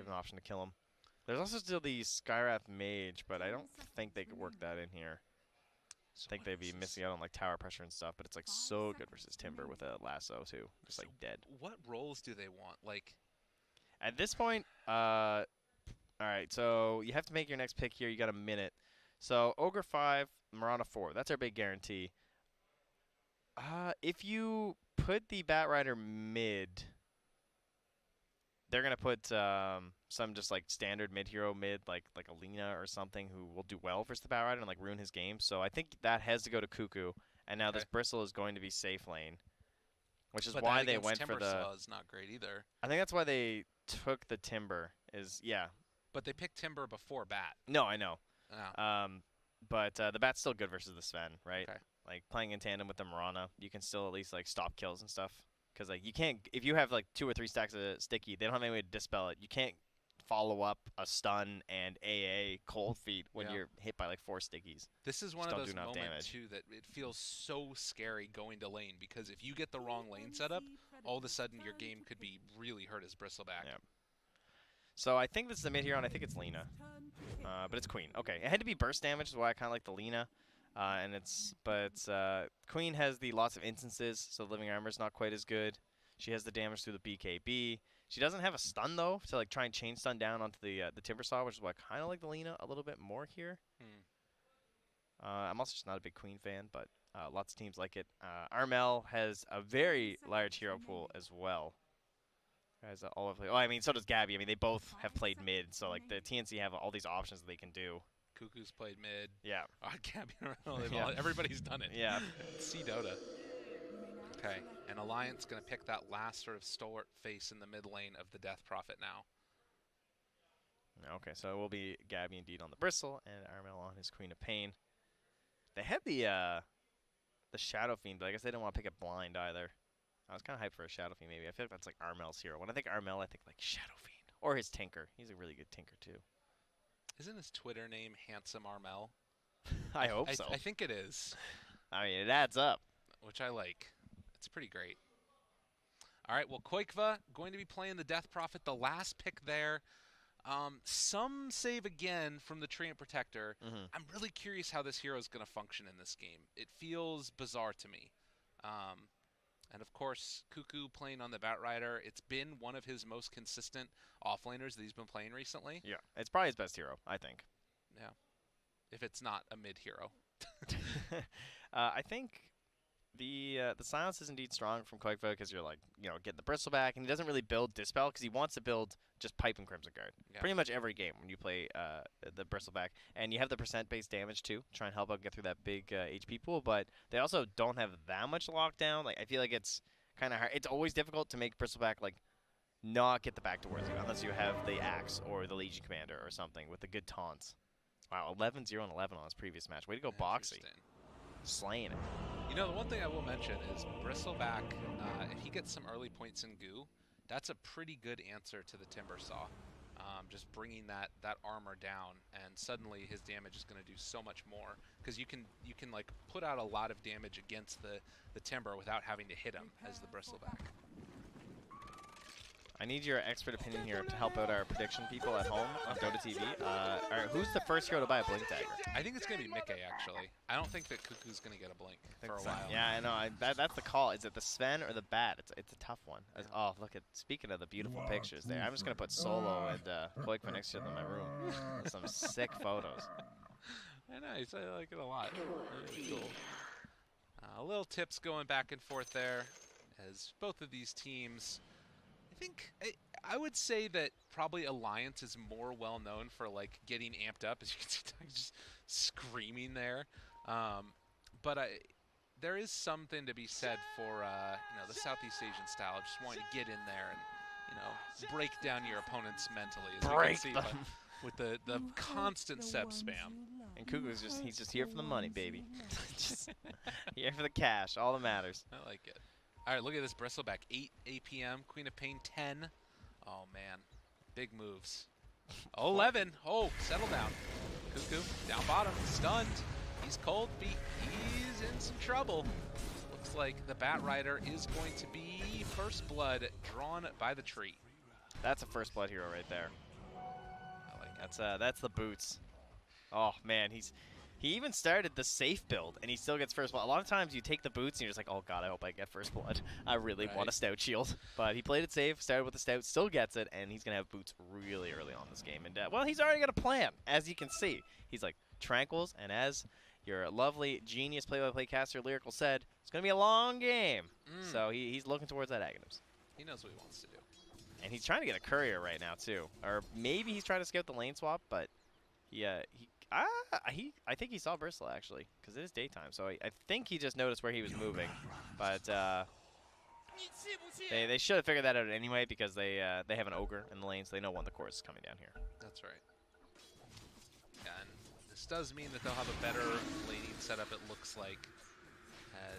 Give an option to kill him. There's also still the Skywrath Mage, but I don't think they could work that in here. So I think they'd be missing out on like tower pressure and stuff, but it's like so good versus Timber with a lasso too. Just like dead. What roles do they want? Like at this point, all right, so you have to make your next pick here. You got a minute. So Ogre 5, Marana 4. That's our big guarantee. If you put the Batrider mid, they're gonna put some just like standard mid hero mid, like Alina or something, who will do well versus the Batrider and like ruin his game. So I think that has to go to Cuckoo. And now this Bristle is going to be safe lane, which is why they went for the. Timber is not great either. I think that's why they took the Timber. But they picked Timber before Bat. No, I know. Oh. But the Bat's still good versus the Sven, right? Okay. Like playing in tandem with the Marana, you can still at least like stop kills and stuff. Because like you can't, if you have like 2 or 3 stacks of sticky, they don't have any way to dispel it. You can't follow up a stun and AA cold feet when you're hit by like 4 stickies. This is one of those moments too that it feels so scary going to lane, because if you get the wrong lane setup, all of a sudden your game could be really hurt as Bristleback. Yeah. So I think this is the mid hero, and I think it's Lina. But it's Queen. Okay, it had to be burst damage, is why I kind of like the Lina. Queen has the lots of instances, so Living Armor is not quite as good. She has the damage through the BKB. She doesn't have a stun, though, to like try and chain stun down onto the Timbersaw, which is why I kind of like the Lina a little bit more here. I'm also just not a big Queen fan, but lots of teams like it. Armel has a very large hero pool as well. Guys, all of I mean, so does Gabby. I mean, they both have played mid, so like the TNC have all these options that they can do. Cuckoo's played mid. Yeah. Gabby, everybody's done it. Yeah. C Dota. Okay, and Alliance going to pick that last sort of stalwart face in the mid lane of the Death Prophet now. Okay, so it will be Gabby indeed on the Bristle, and Armel on his Queen of Pain. They had the Shadow Fiend, but I guess they didn't want to pick it blind either. I was kind of hyped for a Shadow Fiend, maybe. I feel like that's like Armel's hero. When I think Armel, I think like Shadow Fiend. Or his Tinker. He's a really good Tinker, too. Isn't his Twitter name Handsome Armel? I hope so. I think it is. I mean, it adds up. Which I like. It's pretty great. All right, well, Koikva going to be playing the Death Prophet, the last pick there. Some save again from the Treant Protector. I'm really curious how this hero is going to function in this game. It feels bizarre to me. And of course, Cuckoo playing on the Batrider. It's been one of his most consistent offlaners that he's been playing recently. Yeah, it's probably his best hero, I think. Yeah, if it's not a mid hero. I think the silence is indeed strong from Koikva because you're like, getting the Bristle back, and he doesn't really build Dispel because he wants to build just Pipe and Crimson Guard. Yeah. Pretty much every game when you play the Bristle back. And you have the percent-based damage too, try and help out get through that big HP pool, but they also don't have that much lockdown. Like I feel like it's kind of hard. It's always difficult to make Bristleback like not get the back towards you unless you have the Axe or the Legion Commander or something with the good taunts. Wow, 11-0 and 11 on his previous match. Way to go, Boxy. Slaying it. The one thing I will mention is Bristleback, if he gets some early points in goo, that's a pretty good answer to the Timbersaw. Just bringing that armor down, and suddenly his damage is going to do so much more because you can like put out a lot of damage against the Timber without having to hit him as the Bristleback. I need your expert opinion here to help out our prediction people at home on Dota TV. All right, who's the first hero to buy a Blink Dagger? I think it's going to be Mickey, actually. I don't think that Cuckoo's going to get a Blink for a while. Yeah, I know. That's the call. Is it the Sven or the Bat? It's a tough one. Yeah. Oh, look at. Speaking of the beautiful pictures there, I'm just going to put Solo and Koikva next to them in my room. Some sick photos. Nice. I like it a lot. Really cool. Little tips going back and forth there as both of these teams... I would say that probably Alliance is more well known for like getting amped up, as you can see, just screaming there. But there is something to be said for the Southeast Asian style, just wanting to get in there and break down your opponents mentally, as you can see, with the constant Seb spam. And Cuckoo's he's just here for the money, baby. Just here for the cash, all that matters. I like it. All right, look at this Bristleback. 8 APM, Queen of Pain 10. Oh, man. Big moves. 11. Oh, settle down. Cuckoo, down bottom, stunned. He's cold feet. He's in some trouble. Looks like the Batrider is going to be First Blood drawn by the tree. That's a First Blood hero right there. That's the boots. Oh man, he even started the safe build, and he still gets first blood. A lot of times you take the boots, and you're just like, oh god, I hope I get first blood. I really want a stout shield. But he played it safe, started with the stout, still gets it, and he's going to have boots really early on this game. And, well, he's already got a plan, as you can see. He's like, Tranquils, and as your lovely genius play-by-play caster Lyrical said, it's going to be a long game. So he's looking towards that Aghanims. He knows what he wants to do. And he's trying to get a courier right now, too. Or maybe he's trying to scout the lane swap, but I think he saw Bristle, actually, because it is daytime. So I think he just noticed where he was moving. But they should have figured that out anyway, because they have an Ogre in the lane, so they know when the course is coming down here. That's right. And this does mean that they'll have a better laning setup, it looks like.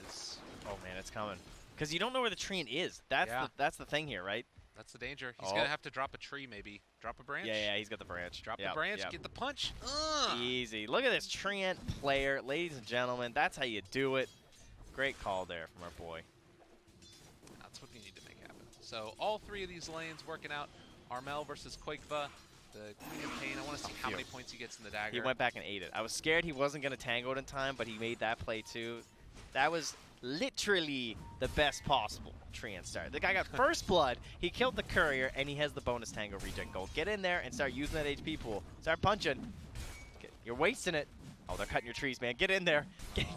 As oh, man, it's coming. Because you don't know where the Treant is. That's the thing here, right? That's the danger. He's going to have to drop a tree, maybe. Drop a branch? Yeah, he's got the branch. Drop the branch, get the punch. Easy. Look at this Treant player. Ladies and gentlemen, that's how you do it. Great call there from our boy. That's what you need to make happen. So all three of these lanes working out. Armel versus Koikva. The Queen of Pain. I want to see how many points he gets in the dagger. He went back and ate it. I was scared he wasn't going to tango it in time, but he made that play too. That was literally the best possible Treant start. The guy got first blood, he killed the courier, and he has the bonus tango regen gold. Get in there and start using that HP pool. Start punching. You're wasting it. Oh, they're cutting your trees, man. Get in there.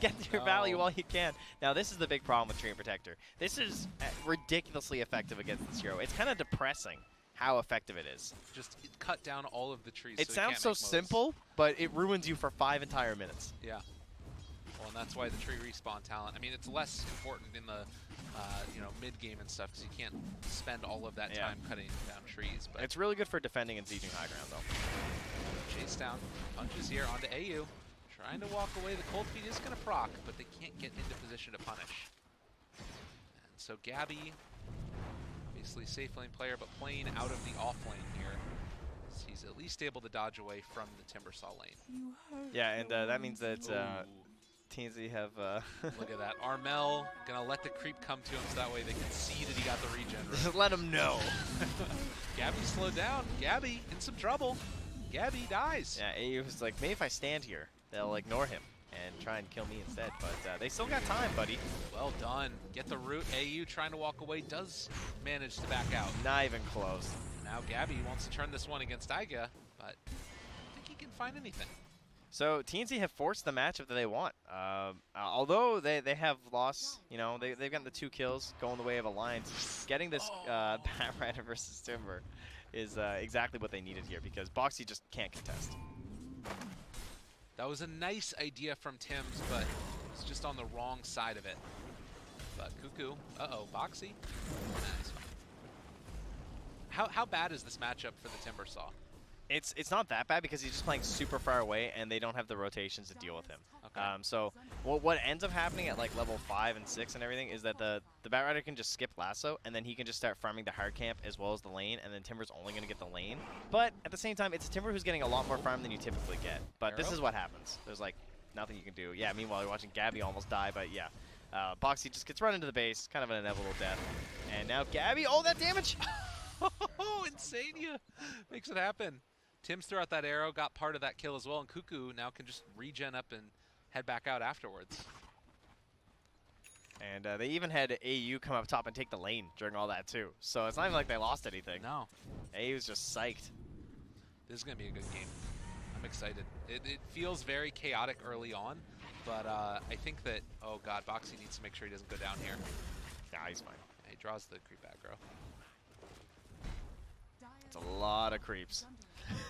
Get your value while you can. Now, this is the big problem with Treant Protector. This is ridiculously effective against this hero. It's kind of depressing how effective it is. Just cut down all of the trees. It sounds so simple, but it ruins you for 5 entire minutes. Yeah. Well, and that's why the tree respawn talent. I mean, it's less important in the mid game and stuff because you can't spend all of that time cutting down trees. But it's really good for defending and sieging high ground, though. Chase down, punches here onto AU, trying to walk away. The cold feet is going to proc, but they can't get into position to punish. And so Gabby, obviously safe lane player, but playing out of the off lane here. He's at least able to dodge away from the Timbersaw lane. Yeah, and that means that TNC have... Look at that. Armel going to let the creep come to him so that way they can see that he got the regen. Just let him know. Gabby slowed down. Gabby in some trouble. Gabby dies. Yeah, AU was like, maybe if I stand here, they'll ignore him and try and kill me instead. But they still got time, buddy. Well done. Get the root. AU trying to walk away does manage to back out. Not even close. Now Gabby wants to turn this one against Iga, but I don't think he can find anything. So TNC have forced the matchup that they want. Although they have lost, they've gotten the 2 kills going the way of Alliance. Getting this Bat Rider versus Timber is exactly what they needed here because Boxy just can't contest. That was a nice idea from Tims, but it's just on the wrong side of it. But Cuckoo, Boxy. Nice. How bad is this matchup for the Timbersaw? It's not that bad because he's just playing super far away and they don't have the rotations to deal with him. Okay. So what ends up happening at like level 5 and 6 and everything is that the Bat Rider can just skip lasso and then he can just start farming the hard camp as well as the lane, and then Timber's only going to get the lane. But at the same time, it's a Timber who's getting a lot more farm than you typically get. But this is what happens. There's like nothing you can do. Yeah, meanwhile you're watching Gabby almost die, but yeah. Boxy just gets run into the base, kind of an inevitable death. And now Gabby, oh, that damage! Oh, Insania makes it happen. Tims threw out that arrow, got part of that kill as well, and Cuckoo now can just regen up and head back out afterwards. And they even had AU come up top and take the lane during all that too. So it's not even like they lost anything. No. AU's just psyched. This is going to be a good game. I'm excited. It feels very chaotic early on, but I think that, oh god, Boxy needs to make sure he doesn't go down here. Nah, he's fine. Yeah, he draws the creep aggro. It's a lot of creeps.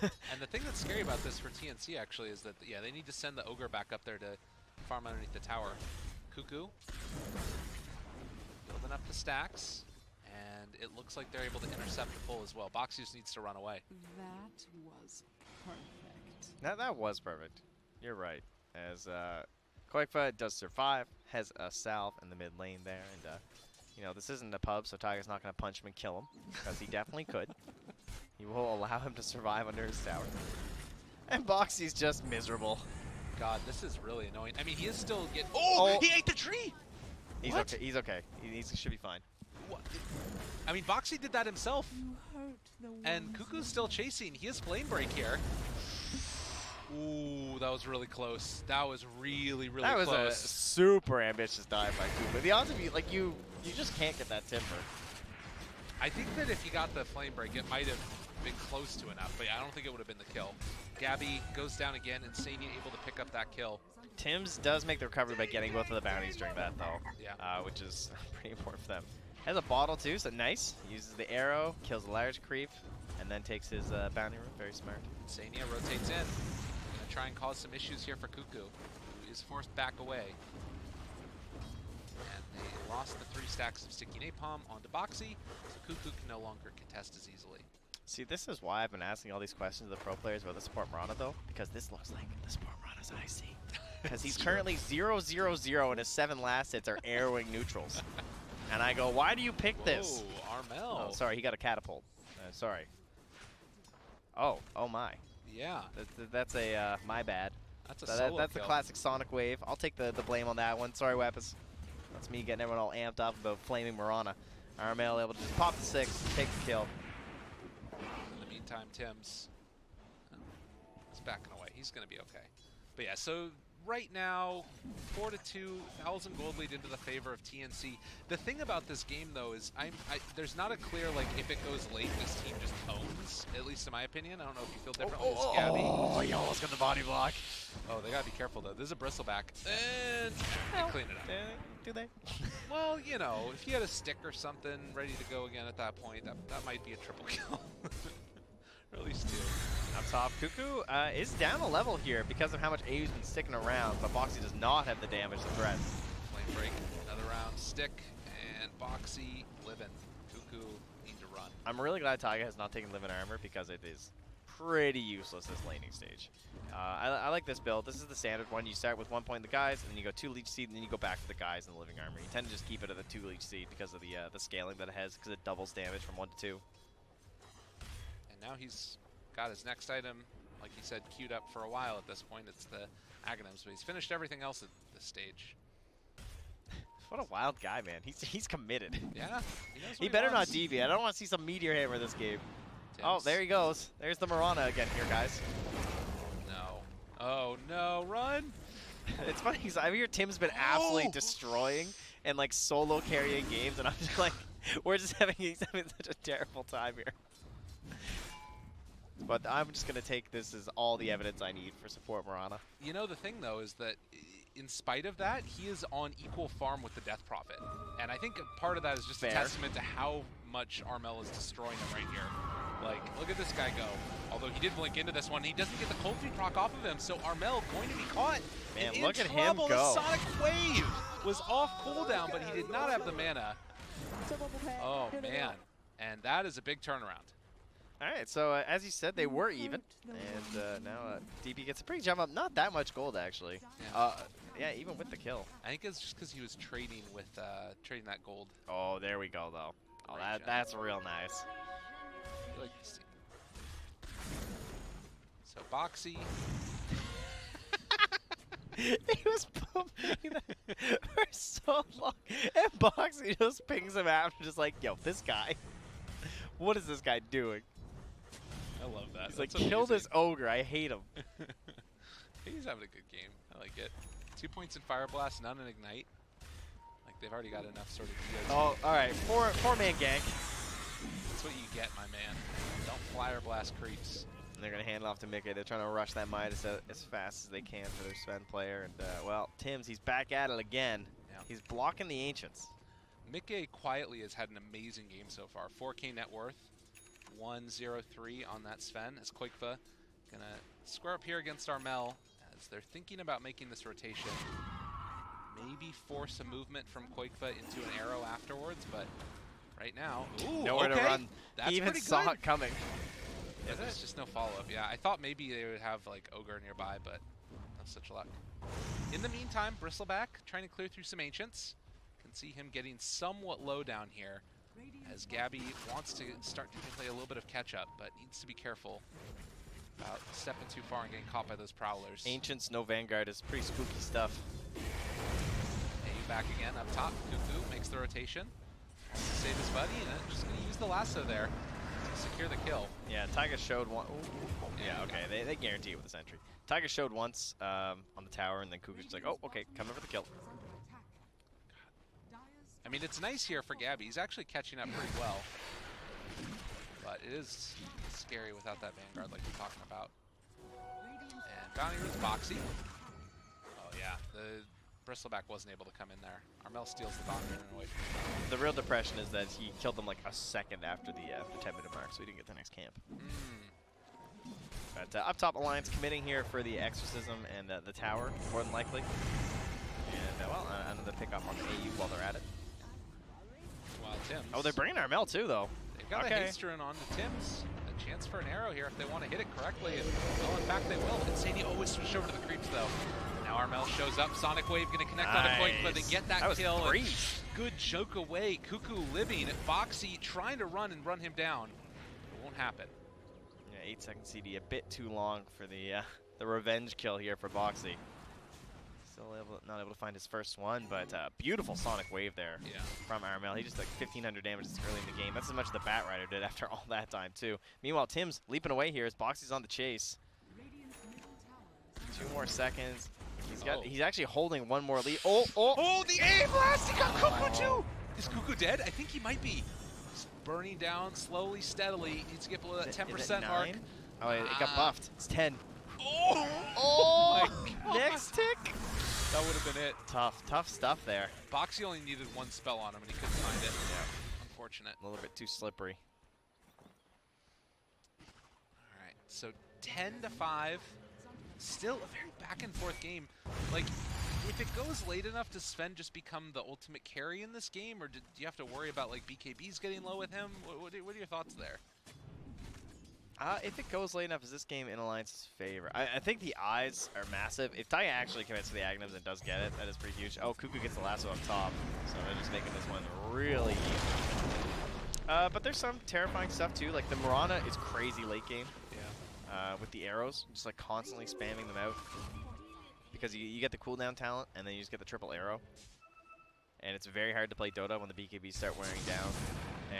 And the thing that's scary about this for TNC actually is that, yeah, they need to send the Ogre back up there to farm underneath the tower. Cuckoo building up the stacks, and it looks like they're able to intercept the pull as well. Boxy just needs to run away. That was perfect. That was perfect. You're right. As Koikva does survive, has a salve in the mid lane there, and this isn't a pub, so Tiger's not going to punch him and kill him, because he definitely could. He will allow him to survive under his tower. And Boxy's just miserable. God, this is really annoying. I mean, he is still getting... Oh, he ate the tree! He's okay. He's okay. He should be fine. What? I mean, Boxy did that himself. You hurt And Cuckoo's still chasing. He has Flame Break here. Ooh, that was really close. That was really, really close. That was a super ambitious dive by Cuckoo. The odds of you just can't get that timber. I think that if you got the Flame Break, it might have been close to enough, but I don't think it would have been the kill. Gabby goes down again, and Sania able to pick up that kill. Tims does make the recovery by getting both of the bounties during that, though. Yeah. Which is pretty important for them. Has a bottle, too, so nice. Uses the arrow, kills a large creep, and then takes his bounty room. Very smart. Sania rotates in. Gonna try and cause some issues here for Cuckoo, who is forced back away. And they lost the 3 stacks of sticky napalm onto Boxy, so Cuckoo can no longer contest as easily. See, this is why I've been asking all these questions of the pro players about the support Mirana, though, because this looks like the support Mirana's IC. Because he's currently 0-0-0, and his 7 last hits are arrowing neutrals. And I go, why do you pick this? Oh, Armel. Oh, sorry, he got a catapult. Sorry. Oh my. Yeah. That's a, my bad. That's a solo That's kill. the classic Sonic wave. I'll take the blame on that one. Sorry, Weapons. That's me getting everyone all amped up about flaming Mirana. Armel able to just pop the 6, take the kill. In the meantime, Tims is backing away. He's going to be okay. But yeah, so right now, 4-2, 1,000 gold lead into the favor of TNC. The thing about this game, though, is there's not a clear, like, if it goes late, this team just owns, at least in my opinion. I don't know if you feel differently with Gabby. Oh, you almost got the body block. Oh, they got to be careful, though. This is a bristleback. And they clean it up. Do they? Well, you know, if you had a stick or something ready to go again at that point, that might be a triple kill. Or at least 2. Up top, Cuckoo is down a level here because of how much AU's been sticking around, but Boxy does not have the damage to threat. Flame Break, another round, stick, and Boxy, living. Cuckoo need to run. I'm really glad Taiga has not taken Living Armor because it is pretty useless this laning stage. I like this build. This is the standard one. You start with 1 point in the guys, and then you go 2 leech seed, and then you go back to the guys in the Living Armor. You tend to just keep it at the 2 leech seed because of the scaling that it has, because it doubles damage from 1 to 2. And now he's got his next item, like he said, queued up for a while at this point. It's the Aghanims, but he's finished everything else at this stage. What a wild guy, man. He's committed. Yeah. He better not deviate. I don't want to see some meteor hammer this game. Tims. Oh, there he goes. There's the Mirana again here, guys. No. Oh, no. Run. It's funny because I hear Tim's been absolutely destroying and like solo carrying games, and I'm just like, he's having such a terrible time here. But I'm just going to take this as all the evidence I need for support Mirana. You know, the thing, though, is that in spite of that, he is on equal farm with the Death Prophet. And I think part of that is just a testament to how much Armel is destroying him right here. Like, look at this guy go. Although he did blink into this one, he doesn't get the cold feet proc off of him, so Armel going to be caught. Man, and look in at him trouble. go. The Sonic Wave was off cooldown, but he did not have the mana. Oh, man. And that is a big turnaround. All right, so as you said, they were even, and now DB gets a pretty jump up. Not that much gold, actually. Yeah, even with the kill. I think it's just because he was trading with trading that gold. Oh, there we go, though. Oh, that's real nice. I like to see. So Boxy. He was pumping that for so long, and Boxy just pings him after, just like, yo, this guy. What is this guy doing? I love that. He's like, kill this ogre. I hate him. He's having a good game. I like it. 2 points in Fire Blast, none in Ignite. Like, they've already got enough sort of DOT. Oh, all right. Four-man gank. That's what you get, my man. Don't Fire Blast creeps. And they're going to hand it off to Mickey. They're trying to rush that Midas as fast as they can for their Sven player. And, well, Tims, he's back at it again. Yeah. He's blocking the Ancients. Mickey quietly has had an amazing game so far. 4K net worth. 1-0-3 on that Sven as Koikva gonna square up here against Armel as they're thinking about making this rotation. Maybe force a movement from Koikva into an arrow afterwards, but right now, nowhere to run. That's he even saw it coming. There's just no follow-up. Yeah, I thought maybe they would have like Ogre nearby, but no such luck. In the meantime, Bristleback trying to clear through some Ancients. Can see him getting somewhat low down here, as Gabby wants to start to play a little bit of catch-up, but needs to be careful about stepping too far and getting caught by those Prowlers. Ancients, no Vanguard is pretty spooky stuff. Hey, back again up top. Cuckoo makes the rotation. Wants to save his buddy, and just going to use the lasso there. secure the kill. Yeah, Taiga showed one. Yeah, okay, they guarantee it with the sentry. Taiga showed once on the tower, and then Kuku's just like, oh, okay, coming for the kill. I mean, it's nice here for Gabby. He's actually catching up pretty well. But it is scary without that Vanguard like we're talking about. And Bounty Root's Boxy. Oh, yeah. The Bristleback wasn't able to come in there. Armel steals the Bounty Root away from him. The real depression is that he killed them like a second after the 10-minute mark, so he didn't get the next camp. But up top, Alliance committing here for the Exorcism and the tower, more than likely. And, well, another pick up on the AU while they're at it. While Tim's. Oh, they're bringing Armel too, though. They've got a haster in on to Tim's. A chance for an arrow here if they want to hit it correctly. And, well, in fact, they will. Insania always switch over to the creeps, though. Now Armel shows up. Sonic Wave going to connect on a point, but they get that kill. Good choke away. Kuku living. Boxy trying to run and run him down. It won't happen. Yeah, 8-second CD, a bit too long for the revenge kill here for Boxy. Still not able to find his first one, but beautiful Sonic Wave there from Armel. He just like 1,500 damage early in the game. That's as much as the Bat Rider did after all that time, too. Meanwhile, Tim's leaping away here as Boxy's on the chase. 2 more seconds. He's actually holding one more lead. Oh, the A blast! He got Kuku too! Is Kuku dead? I think he might be. He's burning down slowly, steadily. Needs to get below that 10% mark. Oh, it got buffed. It's 10. Oh! Next tick! That would have been it. Tough stuff there. Boxy only needed one spell on him and he couldn't find it. Yeah. Unfortunate. A little bit too slippery. All right, so 10-5. Still a very back and forth game. Like, if it goes late enough, does Sven just become the ultimate carry in this game, or do you have to worry about like BKBs getting low with him? What are your thoughts there? If it goes late enough, is this game in Alliance's favor? I think the eyes are massive. If Taiga actually commits to the Agnums and does get it, that is pretty huge. Oh, Kuku gets the lasso up top, so they're just making this one really easy. But there's some terrifying stuff too. Like the Mirana is crazy late game. With the arrows, just like constantly spamming them out. Because you get the cooldown talent, and then you just get the triple arrow. And it's very hard to play Dota when the BKBs start wearing down.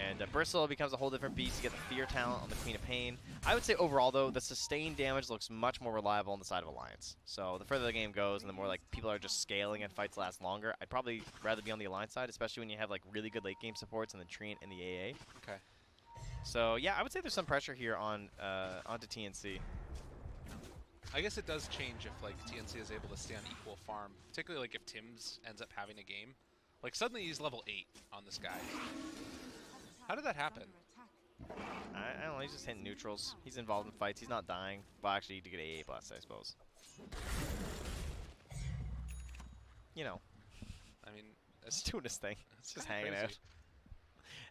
And Bristle becomes a whole different beast. You get the fear talent on the Queen of Pain. I would say overall, though, the sustained damage looks much more reliable on the side of Alliance. So the further the game goes and the more like people are just scaling and fights last longer, I'd probably rather be on the Alliance side, especially when you have like really good late game supports and the Treant and the AA. Okay. So yeah, I would say there's some pressure here on onto TNC. I guess it does change if like TNC is able to stay on equal farm, particularly like if Tim's ends up having a game. Like suddenly he's level 8 on this guy. How did that happen? I don't know, he's just hitting neutrals. He's involved in fights, he's not dying. Well, actually, he did get AA blast, I suppose. You know. I mean, it's doing his thing. It's just hanging crazy. out.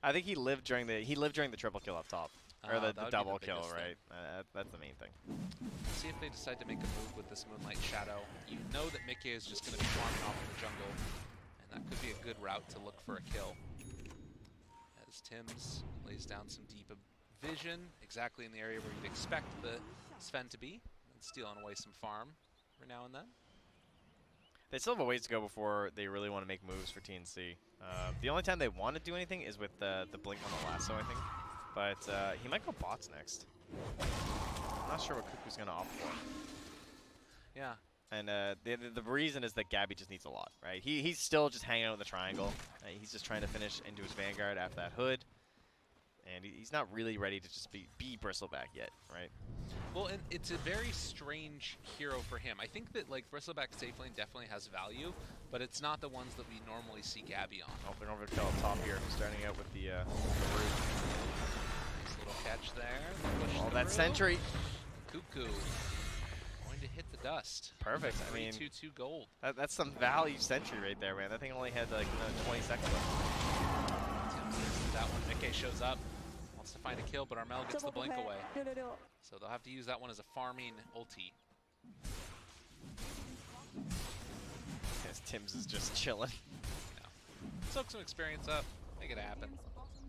I think he lived during the triple kill up top. Or the double kill, right? That's the main thing. See if they decide to make a move with this Moonlight Shadow. You know that Mickey is just going to be farming off in the jungle. And that could be a good route to look for a kill. As Tim's lays down some deep vision, exactly in the area where you'd expect the Sven to be. And stealing away some farm every now and then. They still have a ways to go before they really want to make moves for TNC. The only time they want to do anything is with the blink on the lasso, I think. But he might go bots next. I'm not sure what Kuku's going to opt for. Yeah. And the reason is that Gabby just needs a lot, right? He's still just hanging out in the triangle. He's just trying to finish into his Vanguard after that hood. And he's not really ready to just be Bristleback yet, right? Well, and it's a very strange hero for him. I think that like Bristleback safe lane definitely has value, but it's not the ones that we normally see Gabby on. Oh, they're over to kill up top here, starting out with the root. Nice little catch there. Oh, that sentry. Kuku going to hit the dust. Perfect. I mean, 3/2/2 gold. That's some value sentry right there, man. That thing only had like 20 seconds left. Tim's uses that one. Mickey shows up. Wants to find a kill, but Armel gets the blink away. So they'll have to use that one as a farming ulti. Yes, Tim's is just chilling. Yeah. Soak some experience up. Make it happen.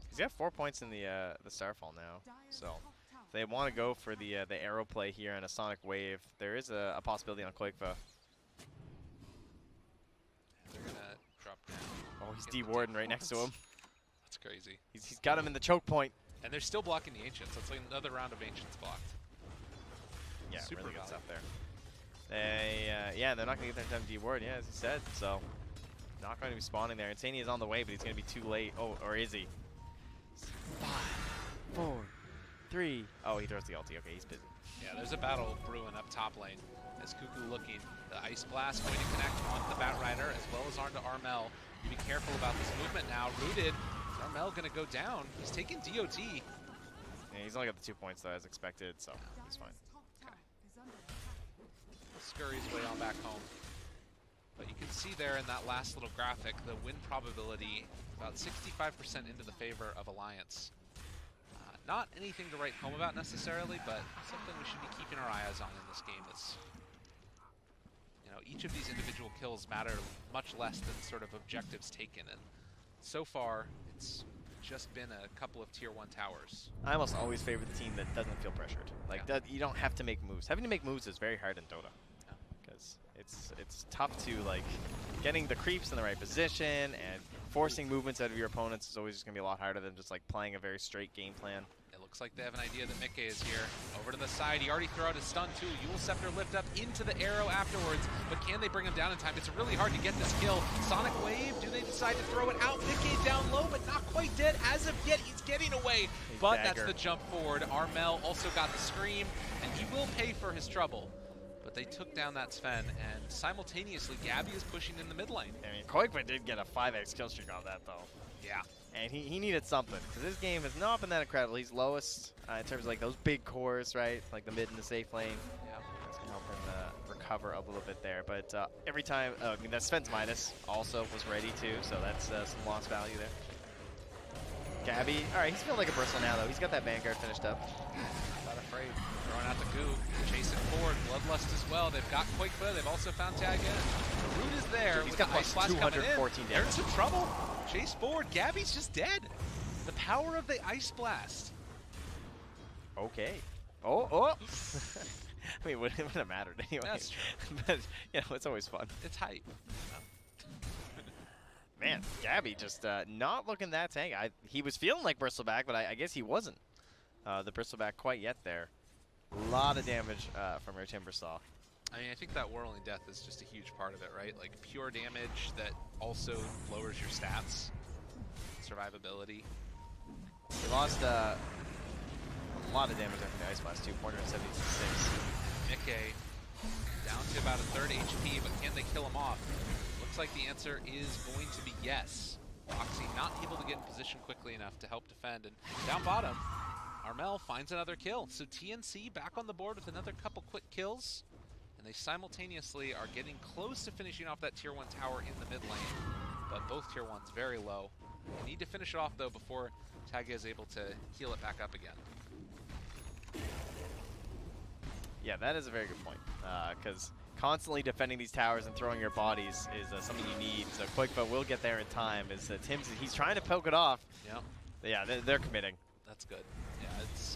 He's got 4 points in the Starfall now. So if they want to go for the arrow play here and a Sonic Wave, there is a possibility on Quakeva. They're going to drop down. Oh, he's D-Warden right next to him. That's crazy. He's got him in the choke point. And they're still blocking the Ancients. That's like another round of Ancients blocked. Yeah, super really good valid. stuff there. Yeah, they're not going to get their time to D-ward, yeah, as he said. So, not going to be spawning there. Insania is on the way, but he's going to be too late. Oh, or is he? 5, 4, 3. Oh, he throws the ulti. Okay, he's busy. Yeah, there's a battle brewing up top lane. As Cuckoo looking, the Ice Blast going to connect onto the Bat Rider as well as onto Armel. Be careful about this movement now. Rooted. Is Armel going to go down? He's taking DOT. Yeah, he's only got the 2 points though, as expected, so he's fine. Okay. He'll scurry his way on back home. But you can see there in that last little graphic, the win probability about 65% into the favor of Alliance. Not anything to write home about necessarily, but something we should be keeping our eyes on in this game. It's, you know, each of these individual kills matter much less than sort of objectives taken, and so far it's just been a couple of tier 1 towers. I almost always favor the team that doesn't feel pressured. Like that, you don't have to make moves. Having to make moves is very hard in Dota, because it's tough to like getting the creeps in the right position, and forcing movements out of your opponents is always just gonna be a lot harder than just like playing a very straight game plan. It looks like they have an idea that Mikke is here. Over to the side, he already threw out his stun too. Eul Scepter lift up into the arrow afterwards, but can they bring him down in time? It's really hard to get this kill. Sonic Wave, do they decide to throw it out? Mikke down low, but not quite dead as of yet. He's getting away, but that's the jump forward. Armel also got the scream, and he will pay for his trouble. But they took down that Sven, and simultaneously, Gabby is pushing in the mid lane. I mean, Koikba did get a 5x kill streak on that, though. Yeah. And he needed something, because this game has not been that incredible. He's lowest in terms of like those big cores, right? Like the mid and the safe lane. Yeah. That's going to help him recover a little bit there. But every time, I mean, that Sven's minus also was ready too, so that's some lost value there. Gabby, all right, he's feeling like a bristle now, though. He's got that Vanguard finished up. Not afraid. Throwing out the goo, chasing forward, Bloodlust as well. They've got Koikba, they've also found Tag in. The root is there. Dude, he's got plus 214 damage. They're in some trouble. Chase forward, Gabby's just dead. The power of the Ice Blast. Okay. Oh. I mean, it wouldn't have mattered anyway. That's true. But, you know, it's always fun. It's hype. Man, Gabby just not looking that tank. He was feeling like Bristleback, but I guess he wasn't the Bristleback quite yet there. A lot of damage from her Timbersaw. I mean, I think that Whirling Death is just a huge part of it, right? Like, pure damage that also lowers your stats, survivability. He lost a lot of damage after the Ice Blast, too, 476. Mikke down to about a third HP, but can they kill him off? Looks like the answer is going to be yes. Foxy not able to get in position quickly enough to help defend, and down bottom, Armel finds another kill. So TNC back on the board with another couple quick kills. And they simultaneously are getting close to finishing off that tier 1 tower in the mid lane. But both tier 1s very low. They need to finish it off though before Taga is able to heal it back up again. Yeah, that is a very good point. Because constantly defending these towers and throwing your bodies is something you need. So Koikba will get there in time. Tim's, he's trying to poke it off. Yeah. Yeah, they're committing. That's good. Yeah,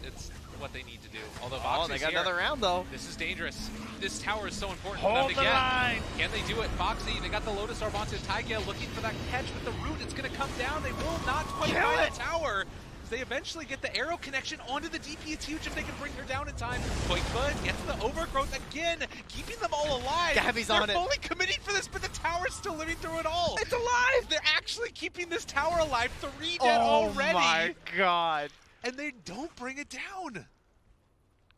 it's what they need to do. Although they got another round though. This is dangerous. This tower is so important Hold for them to the get. line. Can they do it? Foxy, they got the Lotus Orb onto Taigale looking for that catch with the root. It's going to come down. They will not quite find the tower. They eventually get the arrow connection onto the DP. It's huge if they can bring her down in time. Koikba gets the overgrowth again, keeping them all alive. Gabby's on it. They're fully committing for this, but the tower's still living through it all. It's alive. They're actually keeping this tower alive. 3 dead already. Oh my god. And they don't bring it down.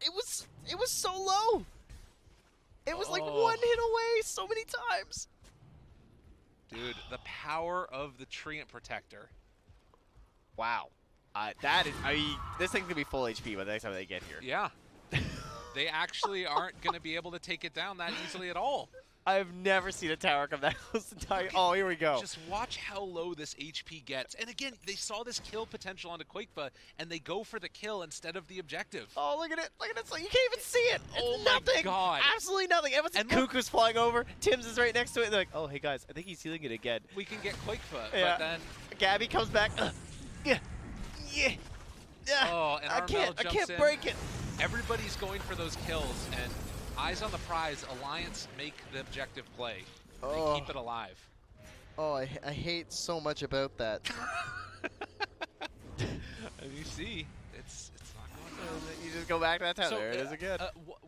It was so low. It was like one hit away so many times. Dude, the power of the Treant Protector. Wow. That is, this thing could be full HP by the next time they get here. Yeah. They actually aren't going to be able to take it down that easily at all. I've never seen a tower come that close to die. Oh, here we go. Just watch how low this HP gets. And again, they saw this kill potential onto Koikba, and they go for the kill instead of the objective. Oh, look at it. Look at it. You can't even see it. It's nothing. My God. Absolutely nothing. And Cuckoo's flying over. Tim's is right next to it. They're like, oh, hey, guys, I think he's healing it again. We can get Koikba, yeah. but then... Gabby comes back. Yeah. Oh, and I can't break it. Everybody's going for those kills, and eyes on the prize, Alliance make the objective play. They keep it alive. Oh, I hate so much about that. And you see, it's not going You just go back to that tower. So, there it is again.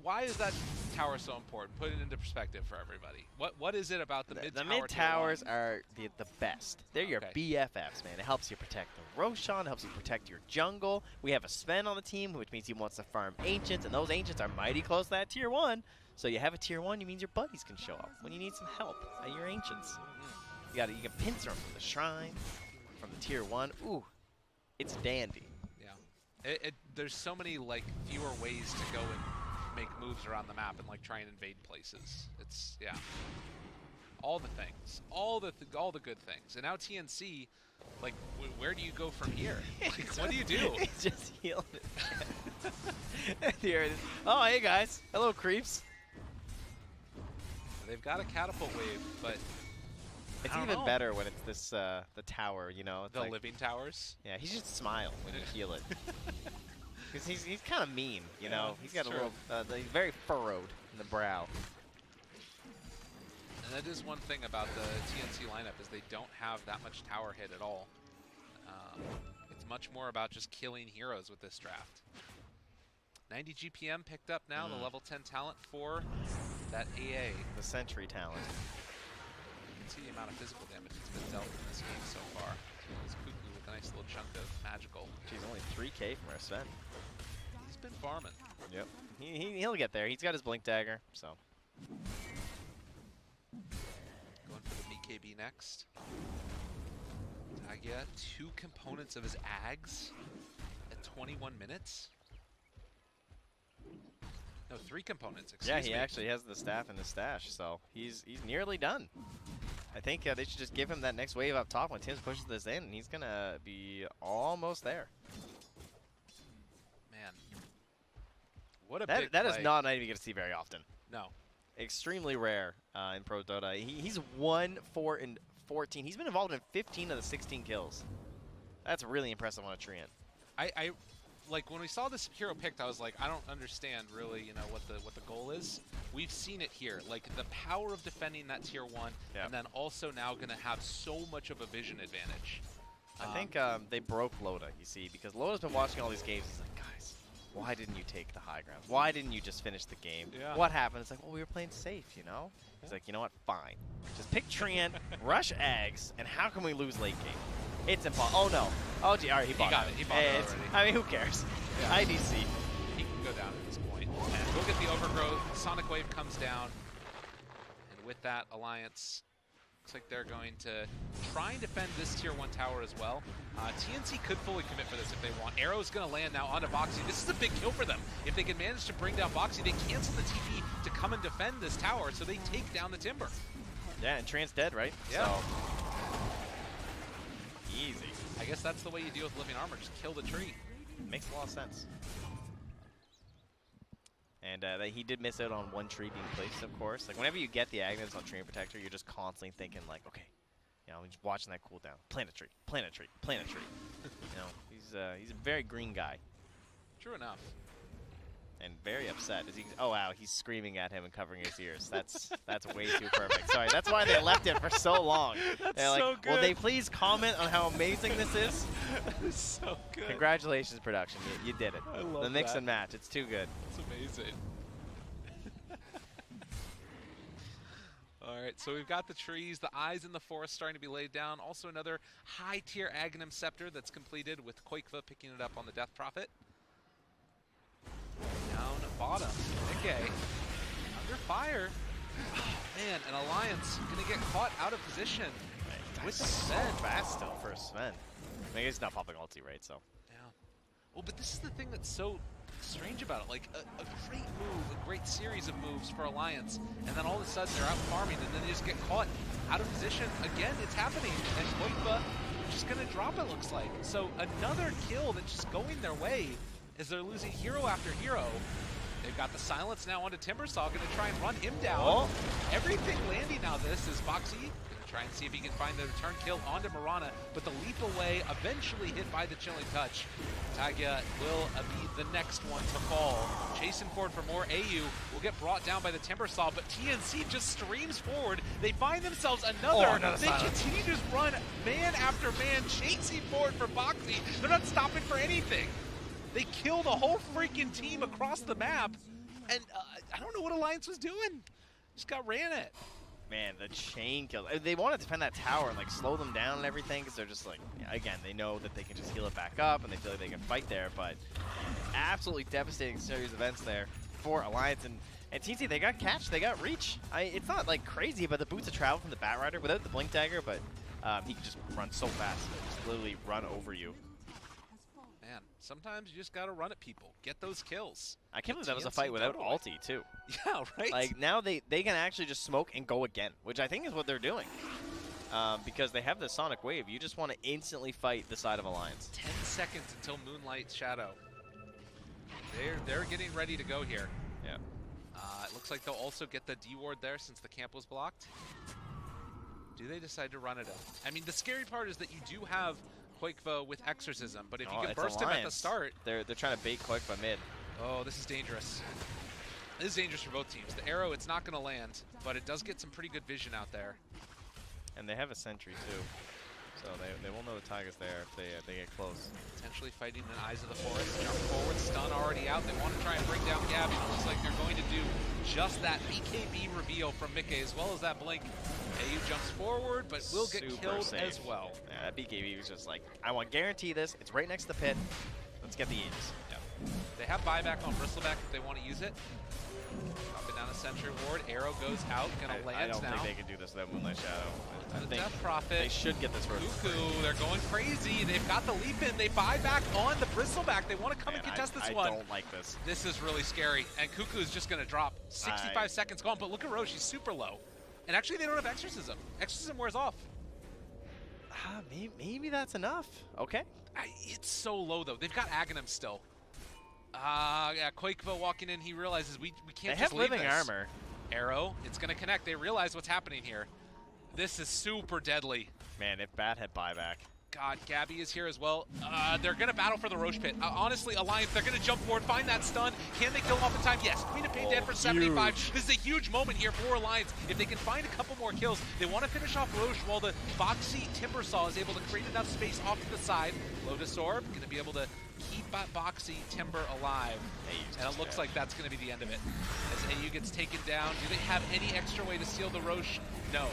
Why is that tower so important? Put it into perspective for everybody. What is it about the mid The tower? mid towers are the best. They're your Okay. BFFs, man. It helps you protect the Roshan, it helps you protect your jungle. We have a Sven on the team, which means he wants to farm Ancients, and those Ancients are mighty close to that tier 1. So you have a tier 1, it means your buddies can show up when you need some help at your Ancients. You can pincer them from the shrine, from the tier 1. Ooh, it's dandy. Yeah. There's so many like fewer ways to go and make moves around the map and like try and invade places. It's all the things, all the good things. And now TNC, like, where do you go from here? Like, what do you do? He's just healing it. Here it is. Oh, hey guys. Hello, creeps. They've got a catapult wave, but it's I don't even know. better when it's this the tower, you know. It's The like, living towers. yeah, he should smile when you heal it. Because he's kind of mean, you know. He's got a sure. little, he's very furrowed in the brow. And that is one thing about the TNC lineup is they don't have that much tower hit at all. It's much more about just killing heroes with this draft. 90 GPM picked up now, the level 10 talent for that AA. The sentry talent. You can see the amount of physical damage that's been dealt in this game so far. It's Cuckoo with a nice little chunk of magical. Geez, only 3K from our Sven. He's been farming. Yep. He'll get there. He's got his blink dagger, so. Going for the BKB next. Tagia, 2 components of his Ags at 21 minutes. No, 3 components, excuse me. Yeah, he actually has the staff in the stash, so he's nearly done. I think they should just give him that next wave up top when Tim's pushes this in, and he's going to be almost there. Man. What a big That is play. not an item you get to see very often. No. Extremely rare in Pro Dota. He's 1, 4, and 14. He's been involved in 15 of the 16 kills. That's really impressive on a Treant. I like when we saw this hero picked, I was like, I don't understand really, you know, what the goal is. We've seen it here, like the power of defending that tier 1, and then also now going to have so much of a vision advantage. I think they broke Loda, you see, because Loda's been watching all these games. He's like, guys, why didn't you take the high ground? Why didn't you just finish the game? Yeah. What happened? It's like, well, we were playing safe, you know? He's like, you know what? Fine. Just pick Treant, rush Ags, and how can we lose late game? It's impossible. Oh, no. Oh, gee. All right, he bought got it. He bought it already. I mean, who cares? Yeah. IDC. He can go down at this point. And we'll get the overgrowth. Sonic Wave comes down. And with that, Alliance looks like they're going to try and defend this tier 1 tower as well. TNC could fully commit for this if they want. Arrow's going to land now onto Boxy. This is a big kill for them. If they can manage to bring down Boxy, they cancel the TP to come and defend this tower, so they take down the Timber. Yeah, and Treant's dead, right? Yeah. So. Easy. I guess that's the way you deal with living armor. Just kill the tree. Makes a lot of sense. And he did miss out on one tree being placed, of course. Like, whenever you get the Agnes on Tree Protector, you're just constantly thinking, like, okay, you know, just watching that cooldown. Plant a tree, plant a tree, plant a tree. You know, he's a very green guy. True enough. And very upset. Oh, wow, he's screaming at him and covering his ears. That's way too perfect. Sorry, that's why they left it for so long. They're like, so good. will they please comment on how amazing this is? That's so good. Congratulations, production. You did it. I love the mix that. and match. It's too good. It's amazing. All right, so we've got the trees, the eyes in the forest starting to be laid down. Also another high-tier Aghanim Scepter that's completed with Koikva picking it up on the Death Prophet. Down bottom, okay. Under fire. Oh, man, an Alliance going to get caught out of position with the Sven. Fast still for a Sven. I guess he's not popping ulti, right? So. Yeah. Well, but this is the thing that's so strange about it. Like, a great move, a great series of moves for Alliance, and then all of a sudden they're out farming, and then they just get caught out of position. Again, it's happening, and Koikva just going to drop it, looks like. So another kill that's just going their way as they're losing hero after hero. They've got the silence now onto Timbersaw, going to try and run him down. Oh. Everything landing now. This is Boxy going to Try and see if he can find the return kill onto Marana, but the leap away eventually hit by the Chilling Touch. Taiga will be the next one to fall. Chasing forward for more. AU will get brought down by the Timbersaw, but TNC just streams forward. They find themselves another. They continue to just run man after man, chasing forward for Boxy. They're not stopping for anything. They kill the whole freaking team across the map, and I don't know what Alliance was doing. Just got ran at. Man, the chain kills. They want to defend that tower and like slow them down and everything because they're just like, again, they know that they can just heal it back up and they feel like they can fight there. But absolutely devastating series of events there for Alliance and TNC. They got catch, they got reach. It's not like crazy, but the boots of travel from the Batrider without the blink dagger, but he can just run so fast, just literally run over you. Man, sometimes you just gotta run at people, get those kills. I can't believe that was a fight without ulti too. Yeah, right? Like now they can actually just smoke and go again, which I think is what they're doing. Because they have the Sonic Wave, you just want to instantly fight the side of Alliance. 10 seconds until Moonlight Shadow. They're getting ready to go here. Yeah. It looks like they'll also get the D-ward there since the camp was blocked. Do they decide to run it up? I mean, the scary part is that you do have Quakevo with Exorcism, but if you can burst him at the start... They're trying to bait Quakevo mid. Oh, this is dangerous. This is dangerous for both teams. The arrow, it's not going to land, but it does get some pretty good vision out there. And they have a sentry too, so they will know the Taiga's there if they get close. Potentially fighting in Eyes of the Forest. Jump forward, stun already out. They want to try and bring down Gabby. It looks like they're going to do just that BKB reveal from Mickey as well as that blink. AU jumps forward, but will get killed safe as well. Yeah, that BKB was just like, I want to guarantee this. It's right next to the pit. Let's get the Aegis. Yep. They have buyback on Bristleback if they want to use it. Dropping down the sentry ward. Arrow goes out. Gonna land now. I don't think they can do this without Moonlight Shadow. I think Death Prophet. They should get this first. Cuckoo, they're going crazy. They've got the leap in. They buy back on the Bristleback. They want to come and contest this one. I don't like this. This is really scary. And Cuckoo is just going to drop. 65 seconds gone. But look at Rose. She's super low. And actually, they don't have Exorcism. Exorcism wears off. Maybe that's enough. Okay. It's so low, though. They've got Aghanim still. Yeah, Quakevo walking in. He realizes we can't just leave this. They have living armor. Arrow. It's going to connect. They realize what's happening here. This is super deadly. Man, if Bat had buyback. God, Gabby is here as well. They're going to battle for the Roche Pit. Honestly, Alliance, they're going to jump forward, find that stun. Can they kill him off in time? Yes. Queen of Pain dead for 75. Huge. This is a huge moment here for Alliance. If they can find a couple more kills, they want to finish off Roche while the Boxy Timbersaw is able to create enough space off to the side. Lotus Orb going to be able to keep Boxy Timber alive. And it looks like that's going to be the end of it. As AU gets taken down, do they have any extra way to seal the Roche? No.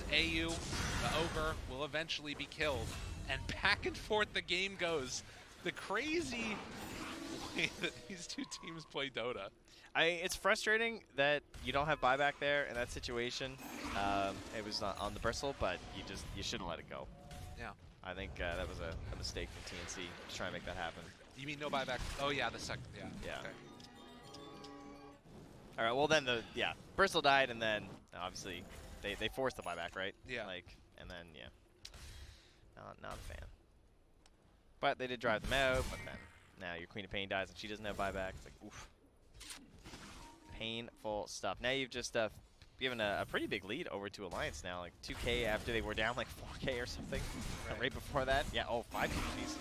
AU, the Ogre, will eventually be killed. And back and forth the game goes. The crazy way that these two teams play Dota. It's frustrating that you don't have buyback there in that situation. It was not on the bristle, but you shouldn't let it go. Yeah. I think that was a mistake from TNC to try and make that happen. You mean no buyback? Oh yeah, the second. Yeah. Yeah. Okay. All right. Well, then bristle died, and then obviously. They forced the buyback, right? Yeah. And then, yeah. Not a fan. But they did drive them out, but then now your Queen of Pain dies and she doesn't have buyback. It's like, oof. Painful stuff. Now you've just given a pretty big lead over to Alliance now, like 2K after they were down like 4K or something. Right before that. Yeah, 5 PGs.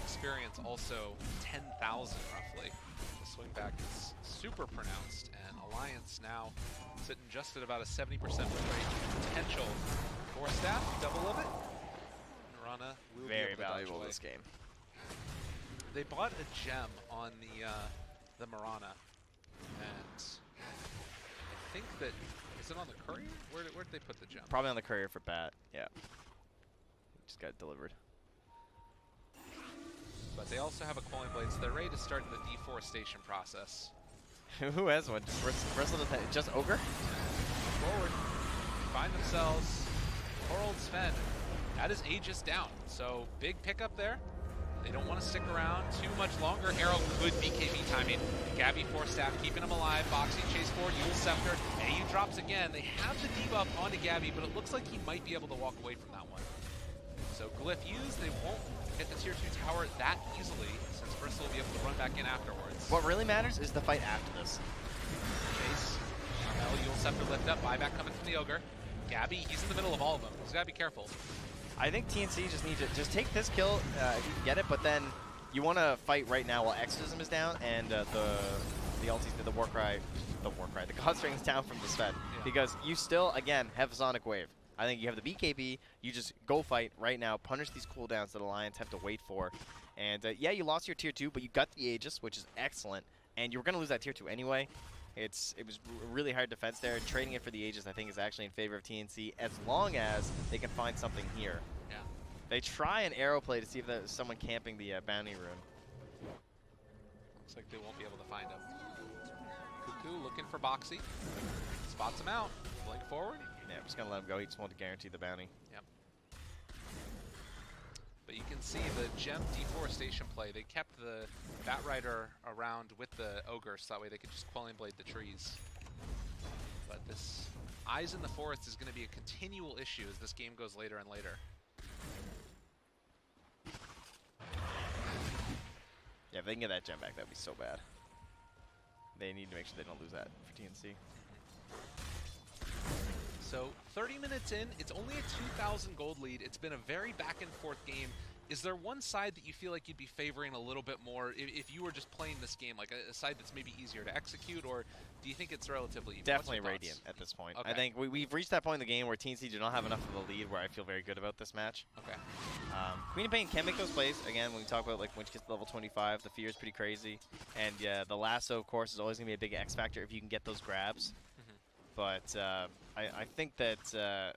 Experience also 10,000 roughly. The swing back is super pronounced, and Alliance now sitting just at about a 70% win rate potential for staff. Double of it. Marana will very be valuable this game. They bought a gem on the Marana, and I think that is it on the courier? Where did they put the gem? Probably on the courier for Bat. Yeah. Just got it delivered. But they also have a Coiling Blade, so they're ready to start the deforestation process. Who has one? Bristle just Ogre? Forward. Find themselves Coral Sven. That is Aegis down. So big pickup there. They don't want to stick around too much longer. Arrow good BKB timing. Gabby force staff keeping him alive. Boxy chase forward. Yule Scepter. AU drops again. They have the debuff onto Gabby, but it looks like he might be able to walk away from that one. So Glyph used. They won't hit the tier 2 tower that easily, since Bristol will be able to run back in afterwards. What really matters is the fight after this. Chase. Yule Scepter lift up, buyback coming from the Ogre. Gabby, he's in the middle of all of them. He's got to be careful. I think TNC just needs to just take this kill if you can get it, but then you want to fight right now while Exorcism is down and the ultis, the Warcry, the Godstring is down from the Sven. Yeah. Because you still, again, have Sonic Wave. I think you have the BKB, you just go fight right now, punish these cooldowns that Alliance have to wait for. And yeah, you lost your tier 2, but you got the Aegis, which is excellent. And you were going to lose that tier 2 anyway. It was really hard defense there. Trading it for the Aegis, I think, is actually in favor of TNC as long as they can find something here. Yeah. They try an arrow play to see if there's someone camping the bounty rune. Looks like they won't be able to find him. Cuckoo looking for Boxy. Spots him out. Blink forward. Yeah, I'm just going to let him go. He just wanted to guarantee the bounty. Yep. But you can see the gem deforestation play. They kept the Bat Rider around with the Ogre so that way they could just Quelling Blade the trees. But this Eyes in the Forest is going to be a continual issue as this game goes later and later. Yeah, if they can get that gem back, that would be so bad. They need to make sure they don't lose that for TNC. So 30 minutes in, it's only a 2,000 gold lead. It's been a very back and forth game. Is there one side that you feel like you'd be favoring a little bit more if you were just playing this game, like a side that's maybe easier to execute, or do you think it's relatively even? Definitely Radiant at this point. Okay. I think we've reached that point in the game where TNC do not have enough of a lead where I feel very good about this match. Okay. Queen of Pain can make those plays. Again, when we talk about like when she gets to level 25, the fear is pretty crazy. And yeah, the lasso, of course, is always going to be a big X factor if you can get those grabs. But I think that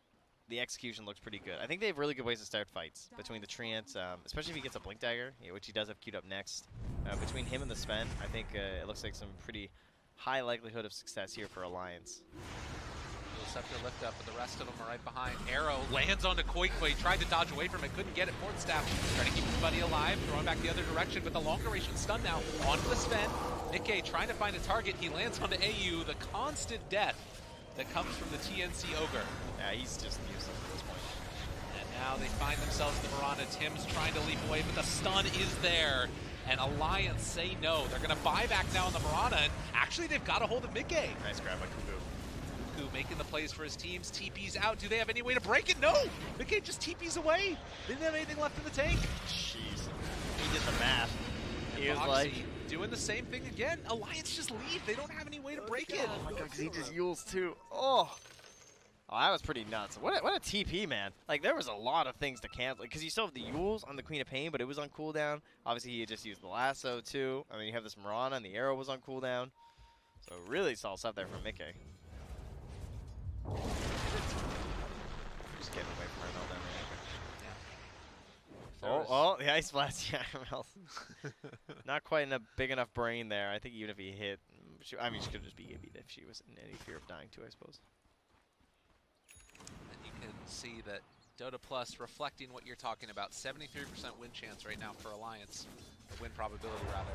the execution looks pretty good. I think they have really good ways to start fights between the Treant, especially if he gets a Blink Dagger, which he does have queued up next. Between him and the Sven, I think it looks like some pretty high likelihood of success here for Alliance. Scepter lift up, but the rest of them are right behind. Arrow lands onto Koikwa. He tried to dodge away from it, couldn't get it. Fourth Staff trying to keep his buddy alive, throwing back the other direction, but the long duration stun now onto the Sven. Nikkei trying to find a target. He lands onto AU, the constant death that comes from the TNC Ogre. Yeah, he's just useless at this point. And now they find themselves in the Mirana. Tim's trying to leap away, but the stun is there. And Alliance say no. They're going to buy back now in the Mirana, and actually they've got a hold of Nikkei. Nice grab by Kuku. Kuku making the plays for his teams. TP's out. Do they have any way to break it? No! Nikkei just TP's away. They didn't have anything left in the tank. Jeez. He did the math. He was like doing the same thing again. Alliance just leave. They don't have any way to break it. Oh my god, because he just yules too. Oh, that was pretty nuts. What a TP, man. Like, there was a lot of things to cancel. Because you still have the yules on the Queen of Pain, but it was on cooldown. Obviously, he just used the lasso, too. I mean, you have this Mirana, and the arrow was on cooldown. So, really solid stuff there from Nikkei. Just getting away from her down there. Oh, the Ice Blast, yeah, well, not quite a big enough brain there. I think even if he hit, I mean, she could just be BKB'd if she was in any fear of dying too, I suppose. And you can see that Dota Plus reflecting what you're talking about. 73% win chance right now for Alliance, or win probability rather.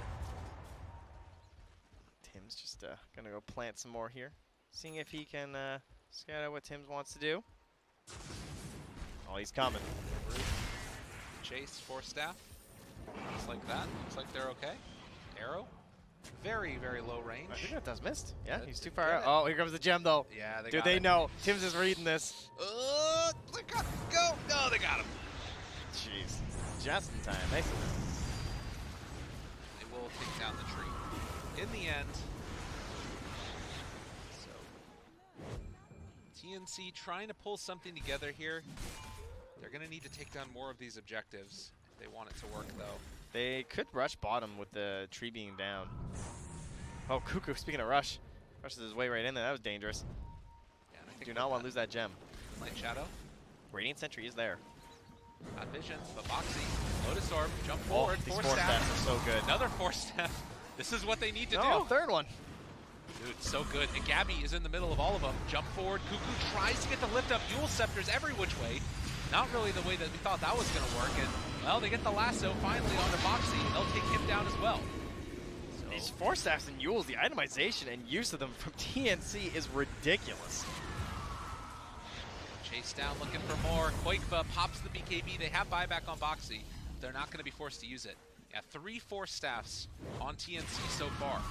Tim's just gonna go plant some more here, seeing if he can scout out what Tim's wants to do. Oh, he's coming. Chase, Fourth Staff, just like that. Looks like they're okay. Arrow, very, very low range. I think that does missed. Yeah, he's too far out. Oh, here comes the gem, though. Yeah, they got it. Dude, they know. Tim's is reading this. They got go. No, they got him. Jeez. Just in time. Nice. They will take down the tree. In the end, so TNC trying to pull something together here. They're going to need to take down more of these objectives if they want it to work, though. They could rush bottom with the tree being down. Oh, Cuckoo, speaking of rush. Rushes his way right in there. That was dangerous. Yeah, and I think do not want to lose that gem. Light Shadow. Radiant Sentry is there. Got vision, but Boxy, Lotus Orb, jump forward. These Fourth Staffs are so good. Another Fourth Staff. This is what they need to do. Third one. Dude, so good. And Gabby is in the middle of all of them. Jump forward. Cuckoo tries to get the lift up. Yule Scepters every which way. Not really the way that we thought that was going to work. And, well, they get the lasso finally onto Boxy. They'll take him down as well. So these Fourth Staffs and Yules, the itemization and use of them from TNC is ridiculous. Chase down looking for more. Koikva pops the BKB. They have buyback on Boxy. They're not going to be forced to use it. Yeah, 3 Fourth Staffs on TNC so far.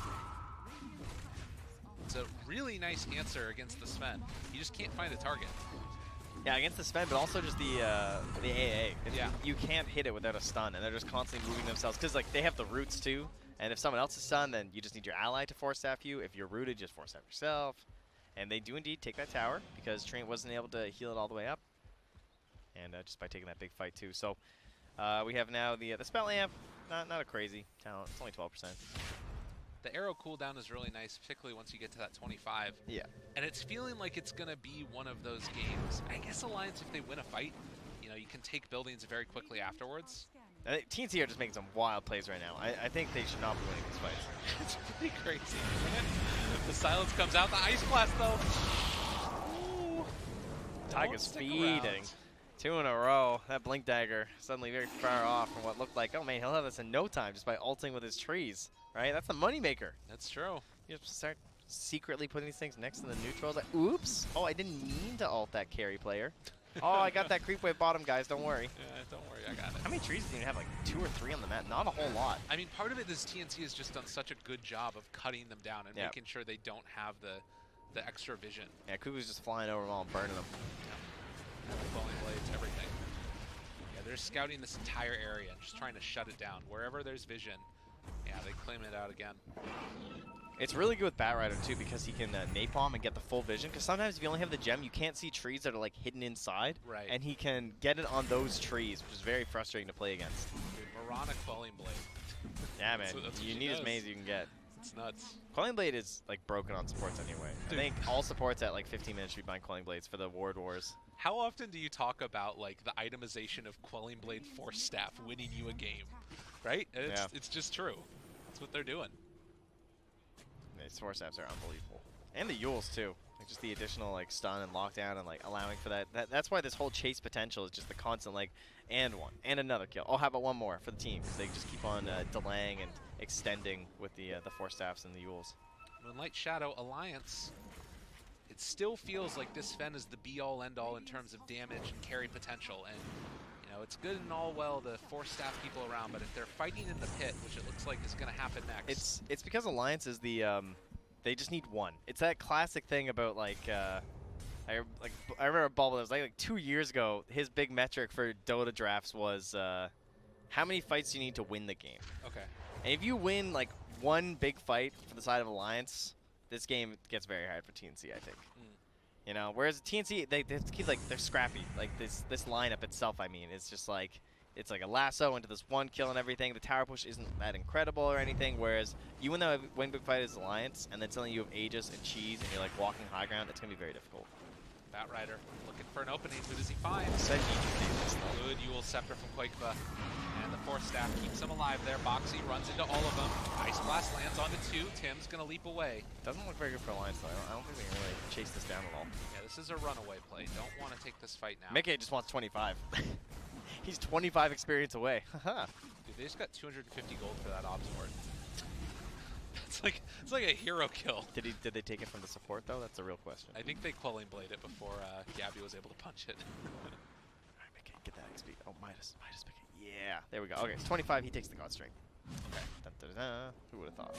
it's a really nice answer against the Sven. You just can't find a target. Yeah, against the Sven, but also just the AA. Yeah. You can't hit it without a stun, and they're just constantly moving themselves. Because like they have the roots too, and if someone else is stunned, then you just need your ally to force staff you. If you're rooted, just force staff yourself. And they do indeed take that tower, because Trent wasn't able to heal it all the way up. And just by taking that big fight too. So we have now the spell amp, not a crazy talent. It's only 12%. The arrow cooldown is really nice, particularly once you get to that 25. Yeah. And it's feeling like it's going to be one of those games. I guess Alliance, if they win a fight, you know, you can take buildings very quickly afterwards. I think TNC are just making some wild plays right now. I think they should not be winning these fights. It's pretty crazy, isn't it? The silence comes out. The Ice Blast, though. Ooh. Tiger's feeding. 2 in a row. That Blink Dagger suddenly very far off from what looked like, oh man, he'll have this in no time just by ulting with his trees. Right? That's the moneymaker. That's true. You just start secretly putting these things next to the neutrals. Like, oops. Oh, I didn't mean to ult that carry player. Oh, I got that creep wave bottom, guys. Don't worry. Yeah, don't worry. I got it. How many trees do you have? Like 2 or 3 on the map? Not a whole lot. I mean, part of it is TNC has just done such a good job of cutting them down and making sure they don't have the extra vision. Yeah, Kuku's just flying over them all and burning them. Yeah. Falling blades, everything. Yeah, they're scouting this entire area and just trying to shut it down. Wherever there's vision, yeah, they claim it out again. It's really good with Batrider too, because he can napalm and get the full vision. Because sometimes if you only have the gem, you can't see trees that are like hidden inside. Right. And he can get it on those trees, which is very frustrating to play against. Dude, Mirana Quelling Blade. Yeah, man. That's you need as many as you can get. It's nuts. Quelling Blade is like broken on supports anyway. Dude. I think all supports at like 15 minutes should be buying Quelling Blades for the Ward Wars. How often do you talk about like the itemization of Quelling Blade Force Staff winning you a game? Right? It's just true. That's what they're doing. These Force Staffs are unbelievable. And the Yules too. Like just the additional like stun and lockdown and like allowing for that. That's why this whole chase potential is just the constant like, and one, and another kill. Oh, how about one more for the team? Because they just keep on delaying and extending with the Force Staffs and the Yules. Moonlight Shadow Alliance. It still feels like this Fen is the be-all, end-all in terms of damage and carry potential. And you know, it's good and all well to force staff people around, but if they're fighting in the pit, which it looks like is going to happen next. It's because Alliance is the they just need one. It's that classic thing about like I remember Bubble. It was like 2 years ago. His big metric for Dota drafts was how many fights do you need to win the game. Okay. And if you win like one big fight for the side of Alliance, this game gets very hard for TNC, I think. You know, whereas TNC, they keep like they're scrappy. Like this lineup itself, I mean, it's just like it's like a lasso into this one kill and everything. The tower push isn't that incredible or anything. Whereas you win big fight as Alliance, and then suddenly you have Aegis and Cheese, and you're like walking high ground. It's gonna be very difficult. Batrider looking for an opening. Who does he find? Said he could do this though. Good Yule Scepter from Quakeva. And the Force Staff keeps him alive there. Boxy runs into all of them. Ice Blast lands onto 2. Tim's going to leap away. Doesn't look very good for Alliance though. I don't think they can really chase this down at all. Yeah, this is a runaway play. Don't want to take this fight now. Mickey just wants 25. He's 25 experience away. Dude, they just got 250 gold for that Obs Ward. It's like a hero kill. Did they take it from the support though? That's a real question. I think they Quelling Blade it before Gabby was able to punch it. Alright, Mickey, get that XP. Oh, Midas Mickey. Yeah, there we go. Okay, it's 25. He takes the God String. Okay. Dun, dun, dun, dun. Who would have thought?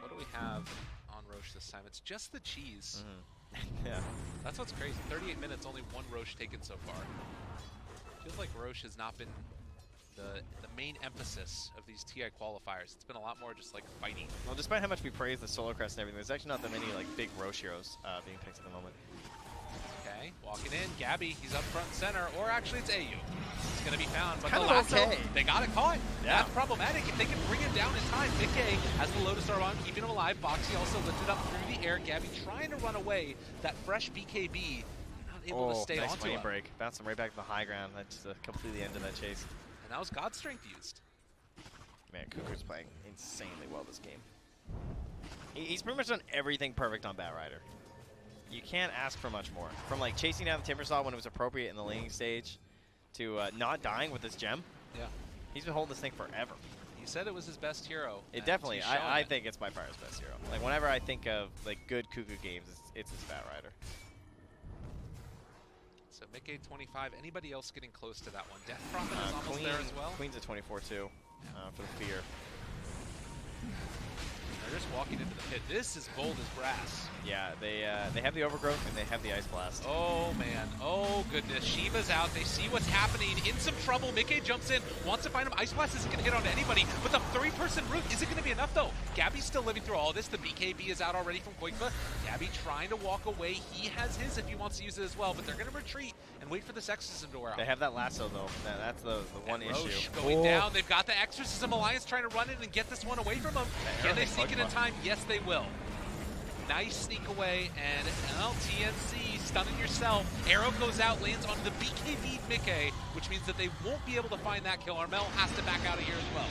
What do we have on Roche this time? It's just the cheese. Yeah. That's what's crazy. 38 minutes, only 1 Roche taken so far. Feels like Roche has not been the main emphasis of these TI qualifiers. It's been a lot more just like fighting. Well, despite how much we praise the Solar Crest and everything, there's actually not that many like big Roche heroes being picked at the moment. Okay, walking in, Gabby, he's up front and center, or actually it's AU. It's going to be found, but kind the of lasso, okay. They got it caught. Yeah. That's problematic. If they can bring him down in time, Mickey has the Lotus Orb on, keeping him alive. Boxy also lifted up through the air. Gabby trying to run away. That fresh BKB, not able to stay nice onto lane him. break. Bounced him right back to the high ground. That's just completely ended that chase. And that was God Strength used. Man, Kuku's playing insanely well this game. He's pretty much done everything perfect on Batrider. You can't ask for much more. From like chasing down the Timbersaw when it was appropriate in the laning stage, to not dying with this gem. Yeah. He's been holding this thing forever. He said it was his best hero. It definitely, I think it's by far his best hero. Like whenever I think of like good Kuku games, it's his Batrider. So Mickey 25. Anybody else getting close to that one? Death Prophet is almost there as well. Queen's at 24 too, for the fear. They're just walking into the pit. This is bold as brass. Yeah, they have the overgrowth and they have the ice blast. Oh man, oh goodness. Shiva's out. They see what's happening. In some trouble. Mickey jumps in, wants to find him. Ice blast isn't going to hit on anybody, but the 3-person route isn't going to be enough though. Gabby's still living through all this. The BKB is out already from Koikva. Gabby trying to walk away. He has his if he wants to use it as well, but they're going to retreat and wait for this exorcism to wear off. They have that lasso though. That's the one Roche issue. going down. They've got the exorcism alliance trying to run in and get this one away from them. Can they sneak it in time? Yes, they will. Nice sneak away, and TNC stunning yourself. Arrow goes out, lands on the BKB Mickey, which means that they won't be able to find that kill. Armel has to back out of here as well.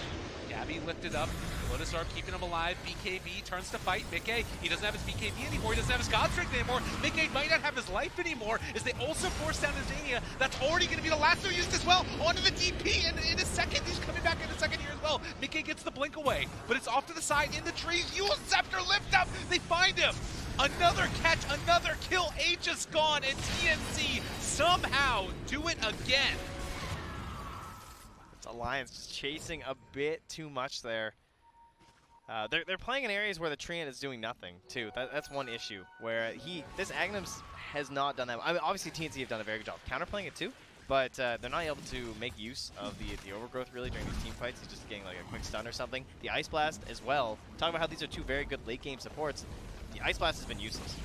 Gabby lifted up. Lotus Orb keeping him alive. BKB turns to fight Mickey. He doesn't have his BKB anymore. He doesn't have his God Strength anymore. Mickey might not have his life anymore as they also force down Azania. That's already going to be the lasso used as well onto the DP. And in a second, he's coming back in a second here as well. Mickey gets the blink away, but it's off to the side in the trees. Yule Scepter lift up. They find him. Another catch, another kill. H is gone, and TNC somehow do it again. It's Alliance just chasing a bit too much there. They're playing in areas where the Treant is doing nothing too. That's one issue where this Agnums has not done that. I mean, obviously TNC have done a very good job counterplaying it too, but they're not able to make use of the overgrowth really during these team fights. He's just getting like a quick stun or something. The Ice Blast as well. Talking about how these are two very good late game supports. The Ice Blast has been useless.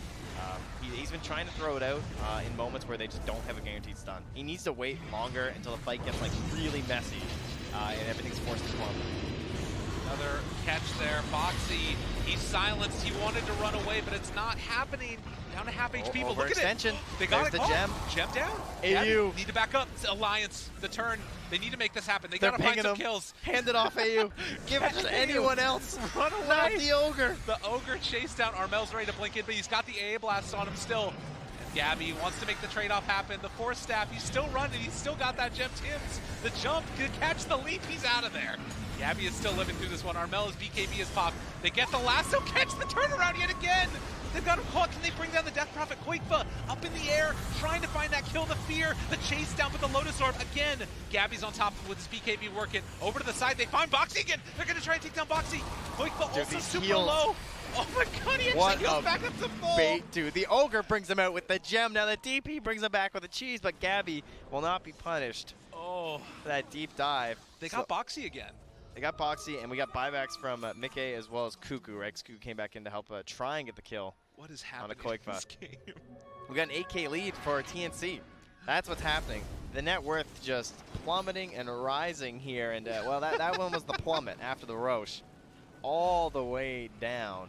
He's been trying to throw it out in moments where they just don't have a guaranteed stun. He needs to wait longer until the fight gets like really messy and everything's forced to plumb. Another catch there. Boxy, he's silenced. He wanted to run away, but it's not happening. Down to half HP. But look at it. They got the gem. Gem down. AU. Need to back up. It's Alliance. The turn. They need to make this happen. They got to find some kills. Hand it off, AU. Give it to anyone else. Run away. Not the Ogre. The Ogre chased down. Armel's ready to blink in, but he's got the AA blasts on him still. And Gabby wants to make the trade-off happen. The Force Staff, he's still running. He's still got that gem. Tim's the jump. Could catch the leap. He's out of there. Gabby is still living through this one. Armel's BKB is popped. They get the lasso. Catch the turnaround yet again. They've got him caught. Can they bring down the Death Prophet? Koikva up in the air, trying to find that kill. The fear, the chase down with the Lotus Orb. Again, Gabby's on top with his BKB working. Over to the side, they find Boxy again. They're going to try and take down Boxy. Koikva also super low. Oh my god, he actually goes back up to full. Bait, dude. The Ogre brings him out with the gem. Now the DP brings him back with the cheese, but Gabby will not be punished for that deep dive. They got Boxy again. They got Boxy, and we got buybacks from Mickey as well as Cuckoo, right? Cuckoo came back in to help try and get the kill. What is happening on a in this game? We got an 8K lead for TNC. That's what's happening. The net worth just plummeting and rising here, and well, that one was the plummet after the Roche, all the way down,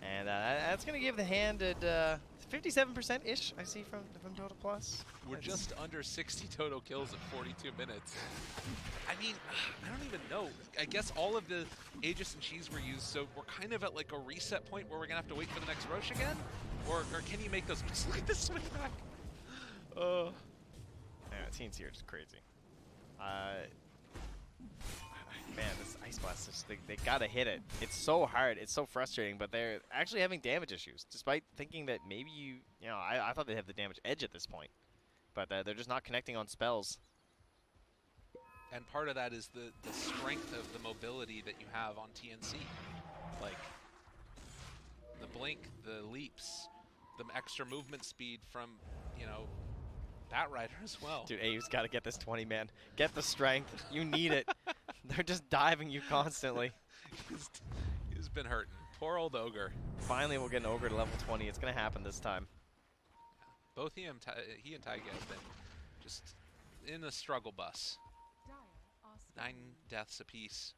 and that's gonna give the hand at 57%-ish. I see from Total Plus. We're just under 60 total kills in 42 minutes. I mean, I don't even know. I guess all of the Aegis and Cheese were used, so we're kind of at like a reset point where we're gonna have to wait for the next Roche again, or can you make those? Just look at this swing back. Yeah, TNC are just crazy. Man, this Ice Blast, they gotta hit it. It's so hard, it's so frustrating, but they're actually having damage issues, despite thinking that maybe you know, I thought they'd have the damage edge at this point, but they're just not connecting on spells. And part of that is the strength of the mobility that you have on TNC. Like, the blink, the leaps, the extra movement speed from, you know, Batrider as well. Dude, AU's got to get this 20, man. Get the strength. You need it. They're just diving you constantly. He's been hurting. Poor old Ogre. Finally, we'll get an Ogre to level 20. It's going to happen this time. Both he and Taiga have been just in a struggle bus. 9 deaths apiece.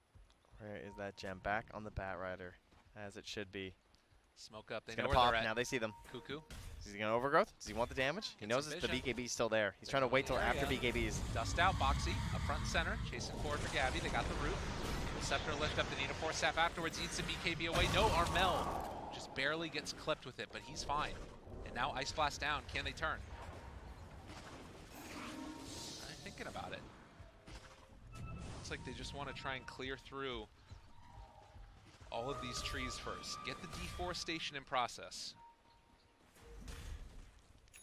Where is that gem? Back on the Batrider, as it should be. Smoke up. They it's know gonna where pop. they're at. Now they see them. Cuckoo. Is he going to overgrowth? Does he want the damage? He knows the BKB's still there. He's trying to wait till after BKB's. Dust out Boxy, up front and center, chasing forward for Gabby. They got the root. The Scepter lift up. They need a Force Staff afterwards. Eats the BKB away. No, Armel just barely gets clipped with it, but he's fine. And now Ice Blast down. Can they turn? I'm thinking about it. Looks like they just want to try and clear through all of these trees first. Get the deforestation in process.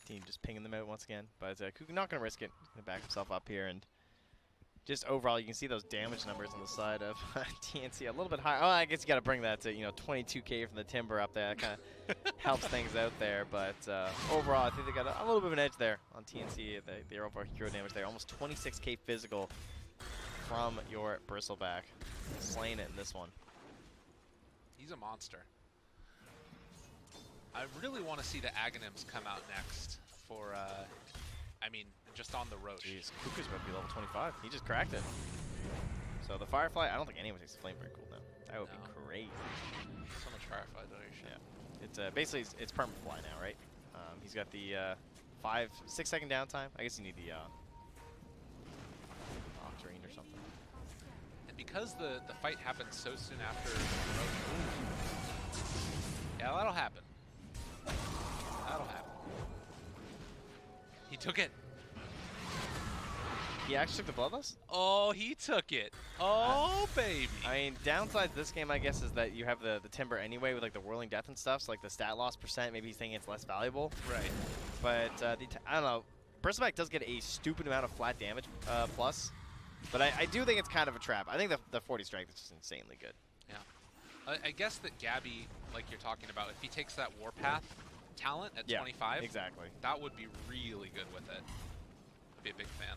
Team just pinging them out once again, but Cuckoo not going to risk it. He's going to back himself up here and just overall, you can see those damage numbers on the side of TNC a little bit higher. Oh, I guess you got to bring that to 22K from the Timber up there. That kind of helps things out there. But overall, I think they got a little bit of an edge there on TNC. Their overall hero damage there, almost 26K physical from your Bristleback, slaying it in this one. He's a monster. I really want to see the Aghanims come out next for, I mean, just on the Roche. Jeez, Kuka's about to be level 25. He just cracked it. So the Firefly, I don't think anyone takes the Flame Break cooldown. That would be crazy. So much Firefly donation. Yeah. It's basically it's permanent fly now, right? He's got the 5-6 second downtime. I guess you need the Octarine or something. And because the fight happened so soon after the Roche, yeah, that'll happen. That'll happen. He took it. He actually took the Bloodlust? Oh, he took it. Oh, baby. I mean, downside to this game, I guess, is that you have the Timber anyway with like the Whirling Death and stuff. So like the stat loss percent, maybe he's thinking it's less valuable. Right. But I don't know. Bristleback does get a stupid amount of flat damage plus. But I do think it's kind of a trap. I think the 40 strength is just insanely good. Yeah. I guess that Gabby, like you're talking about, if he takes that Warpath talent at 25, exactly, that would be really good with it. I'd be a big fan.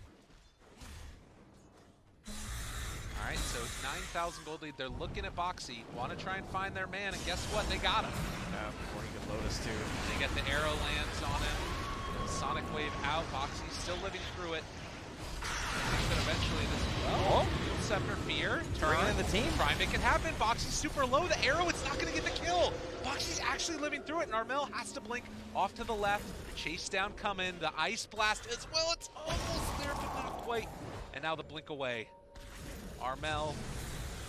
All right, so 9,000 gold lead. They're looking at Boxy, want to try and find their man, and guess what? They got him. Before he could Lotus too. They get the arrow lands on him. Sonic Wave out. Boxy's still living through it. I think that eventually this Scepter Fear, turn in the team. Try and make it happen. Boxy's super low. The arrow, it's not going to get the kill. Boxy's actually living through it, and Armel has to blink off to the left. Chase down coming. The Ice Blast as well. It's almost there, but not quite. And now the blink away. Armel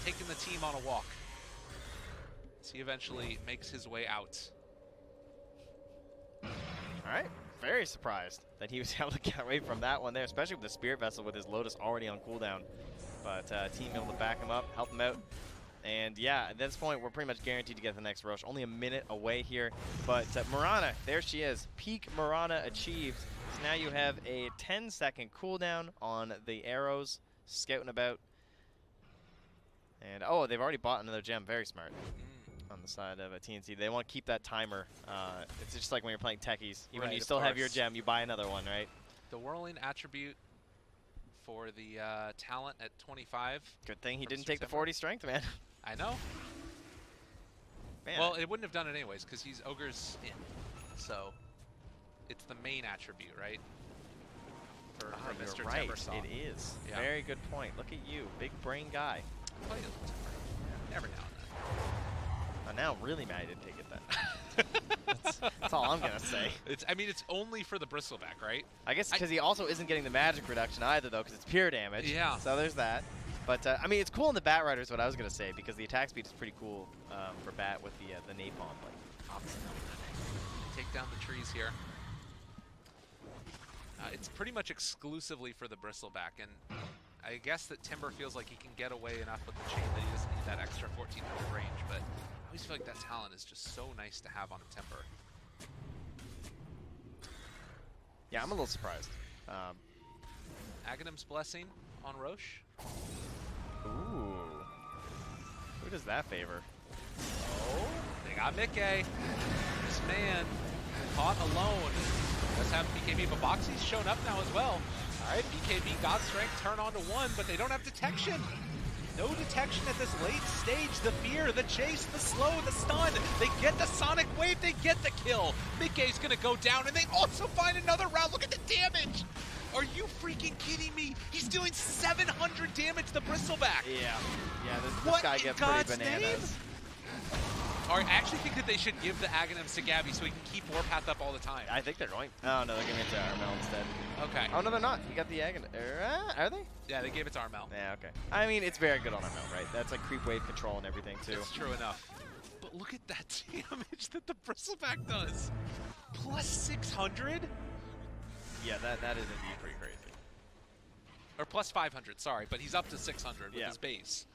taking the team on a walk. So he eventually makes his way out. All right. Very surprised that he was able to get away from that one there, especially with the Spirit Vessel with his Lotus already on cooldown. But team able to back him up, help him out. And yeah, at this point, we're pretty much guaranteed to get the next Roche. Only a minute away here. But Mirana, there she is. Peak Mirana achieved. So now you have a 10-second cooldown on the arrows, scouting about. And oh, they've already bought another gem. Very smart. On the side of a TNC, they want to keep that timer. It's just like when you're playing techies. Even when you still have your gem, you buy another one, right? The whirling attribute for the talent at 25. Good thing he didn't take the 40 strength, man. I know. Man. Well, it wouldn't have done it anyways because he's Ogre's in. So it's the main attribute, right? For Mr. You're right. Timbersaw. It is. Yeah. Very good point. Look at you, big brain guy. Play a little Timber. Every now and then. Now I'm really mad I didn't take it then. that's all I'm gonna say. I mean, it's only for the Bristleback, right? I guess because he also isn't getting the magic reduction either, though, because it's pure damage. Yeah. So there's that. But I mean, it's cool in the Bat Rider is what I was gonna say, because the attack speed is pretty cool for Bat with the napalm. Like opposite. Take down the trees here. It's pretty much exclusively for the Bristleback, and I guess that Timber feels like he can get away enough with the chain that he doesn't need that extra 1400 range, but I always feel like that talent is just so nice to have on a Timber. Yeah, I'm a little surprised. Aghanim's Blessing on Roche. Ooh. Who does that favor? Oh, they got Mickey. This man caught alone. Let's have BKB, but Boxy's shown up now as well. All right, BKB, God's Strength, turn on to 1, but they don't have detection. No detection at this late stage. The fear, the chase, the slow, the stun. They get the Sonic Wave, they get the kill. Mickey's gonna go down, and they also find another round. Look at the damage. Are you freaking kidding me? He's doing 700 damage to Bristleback. Yeah, this guy gets pretty bananas. I actually think that they should give the Aghanims to Gabby so he can keep Warpath up all the time. I think they're going. Oh, no, they're giving it to Armel instead. Okay. Oh, no, they're not. He got the Aghanim. Are they? Yeah, they gave it to Armel. Yeah, okay. I mean, it's very good on Armel, right? That's like creep wave control and everything, too. It's true enough. But look at that damage that the Bristleback does. Plus 600? Yeah, that is indeed pretty crazy. Or plus 500, sorry, but he's up to 600 with his base.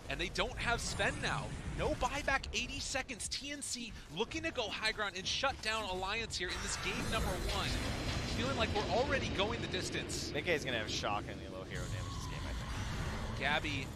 And they don't have Sven now. No buyback, 80 seconds. TNC looking to go high ground and shut down Alliance here in this game number 1. Feeling like we're already going the distance. Mickey's going to have shockingly low hero damage this game, I think. Gabby,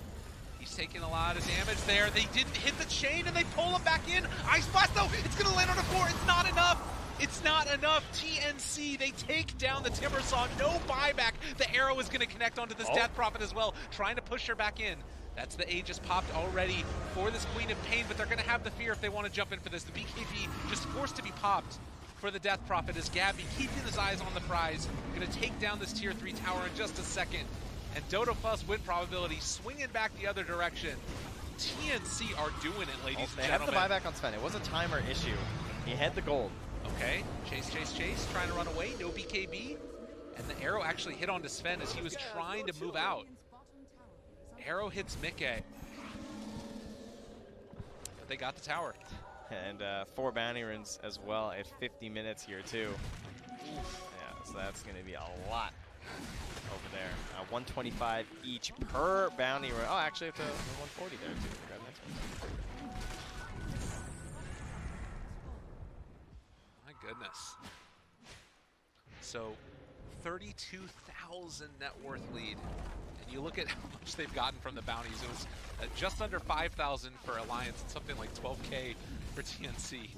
he's taking a lot of damage there. They didn't hit the chain and they pull him back in. Ice Blast though, it's gonna land on the floor. It's not enough. It's not enough. TNC, they take down the Timbersaw. No buyback. The arrow is gonna connect onto this Death Prophet as well, trying to push her back in. That's the Aegis popped already for this Queen of Pain, but they're gonna have the fear if they want to jump in for this. The BKB just forced to be popped for the Death Prophet as Gabby keeping his eyes on the prize. Gonna take down this tier 3 tower in just a second. And Dodo Fuss win probability swinging back the other direction. TNC are doing it, ladies and gentlemen. They have the buyback on Sven. It was a timer issue. He had the gold. Okay, chase, trying to run away, no BKB. And the arrow actually hit onto Sven as he was trying to move out. Arrow hits Mickey. But they got the tower. And 4 bounty runes as well at 50 minutes here too. Yeah, so that's going to be a lot over there. 125 each per bounty rune. Oh, actually up to 140 there too. Grab the next one. My goodness. So 32,000 net worth lead. And you look at how much they've gotten from the bounties. It was just under 5,000 for Alliance and something like 12K for TNC.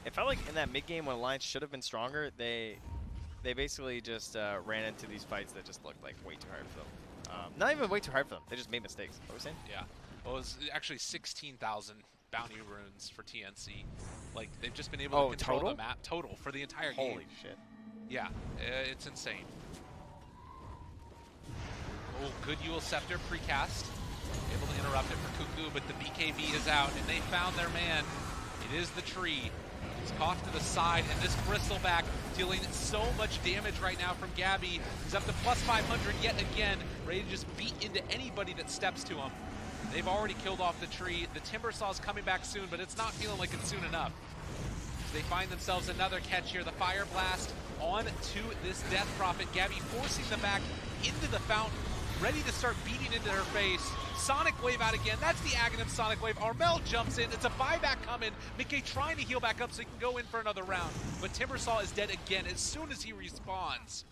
It felt like in that mid game when Alliance should have been stronger, they basically just ran into these fights that just looked like way too hard for them. Not even way too hard for them. They just made mistakes. What were you saying? Yeah. Well, it was actually 16,000 bounty runes for TNC. Like, they've just been able to control the map total for the entire game. Holy shit. Yeah, it's insane. Oh, good Yule Scepter precast. Able to interrupt it for Cuckoo, but the BKB is out, and they found their man. It is the tree. He's off to the side, and this Bristleback dealing so much damage right now from Gabby. He's up to plus 500 yet again, ready to just beat into anybody that steps to him. They've already killed off the tree. The Timbersaw's coming back soon, but it's not feeling like it's soon enough. They find themselves another catch here. The Fire Blast on to this Death Prophet. Gabby forcing them back into the fountain, ready to start beating into her face. Sonic Wave out again. That's the Aghanim Sonic Wave. Armel jumps in. It's a buyback coming. Mickey trying to heal back up so he can go in for another round. But Timbersaw is dead again as soon as he respawns.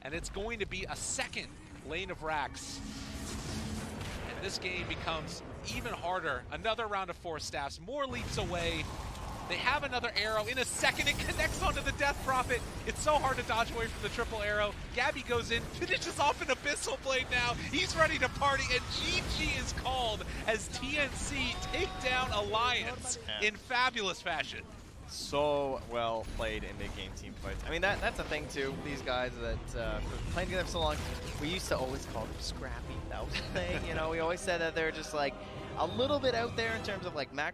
And it's going to be a second lane of racks. And this game becomes even harder. Another round of 4 staffs. More leaps away. They have another arrow in a second. It connects onto the Death Prophet. It's so hard to dodge away from the triple arrow. Gabby goes in, finishes off an Abyssal Blade now. He's ready to party, and GG is called as TNC take down Alliance in fabulous fashion. So well played in mid-game team fights. I mean, that's a thing too. These guys that playing together for so long, we used to always call them scrappy. That was the thing. You know, we always said that they're just like a little bit out there in terms of like macro.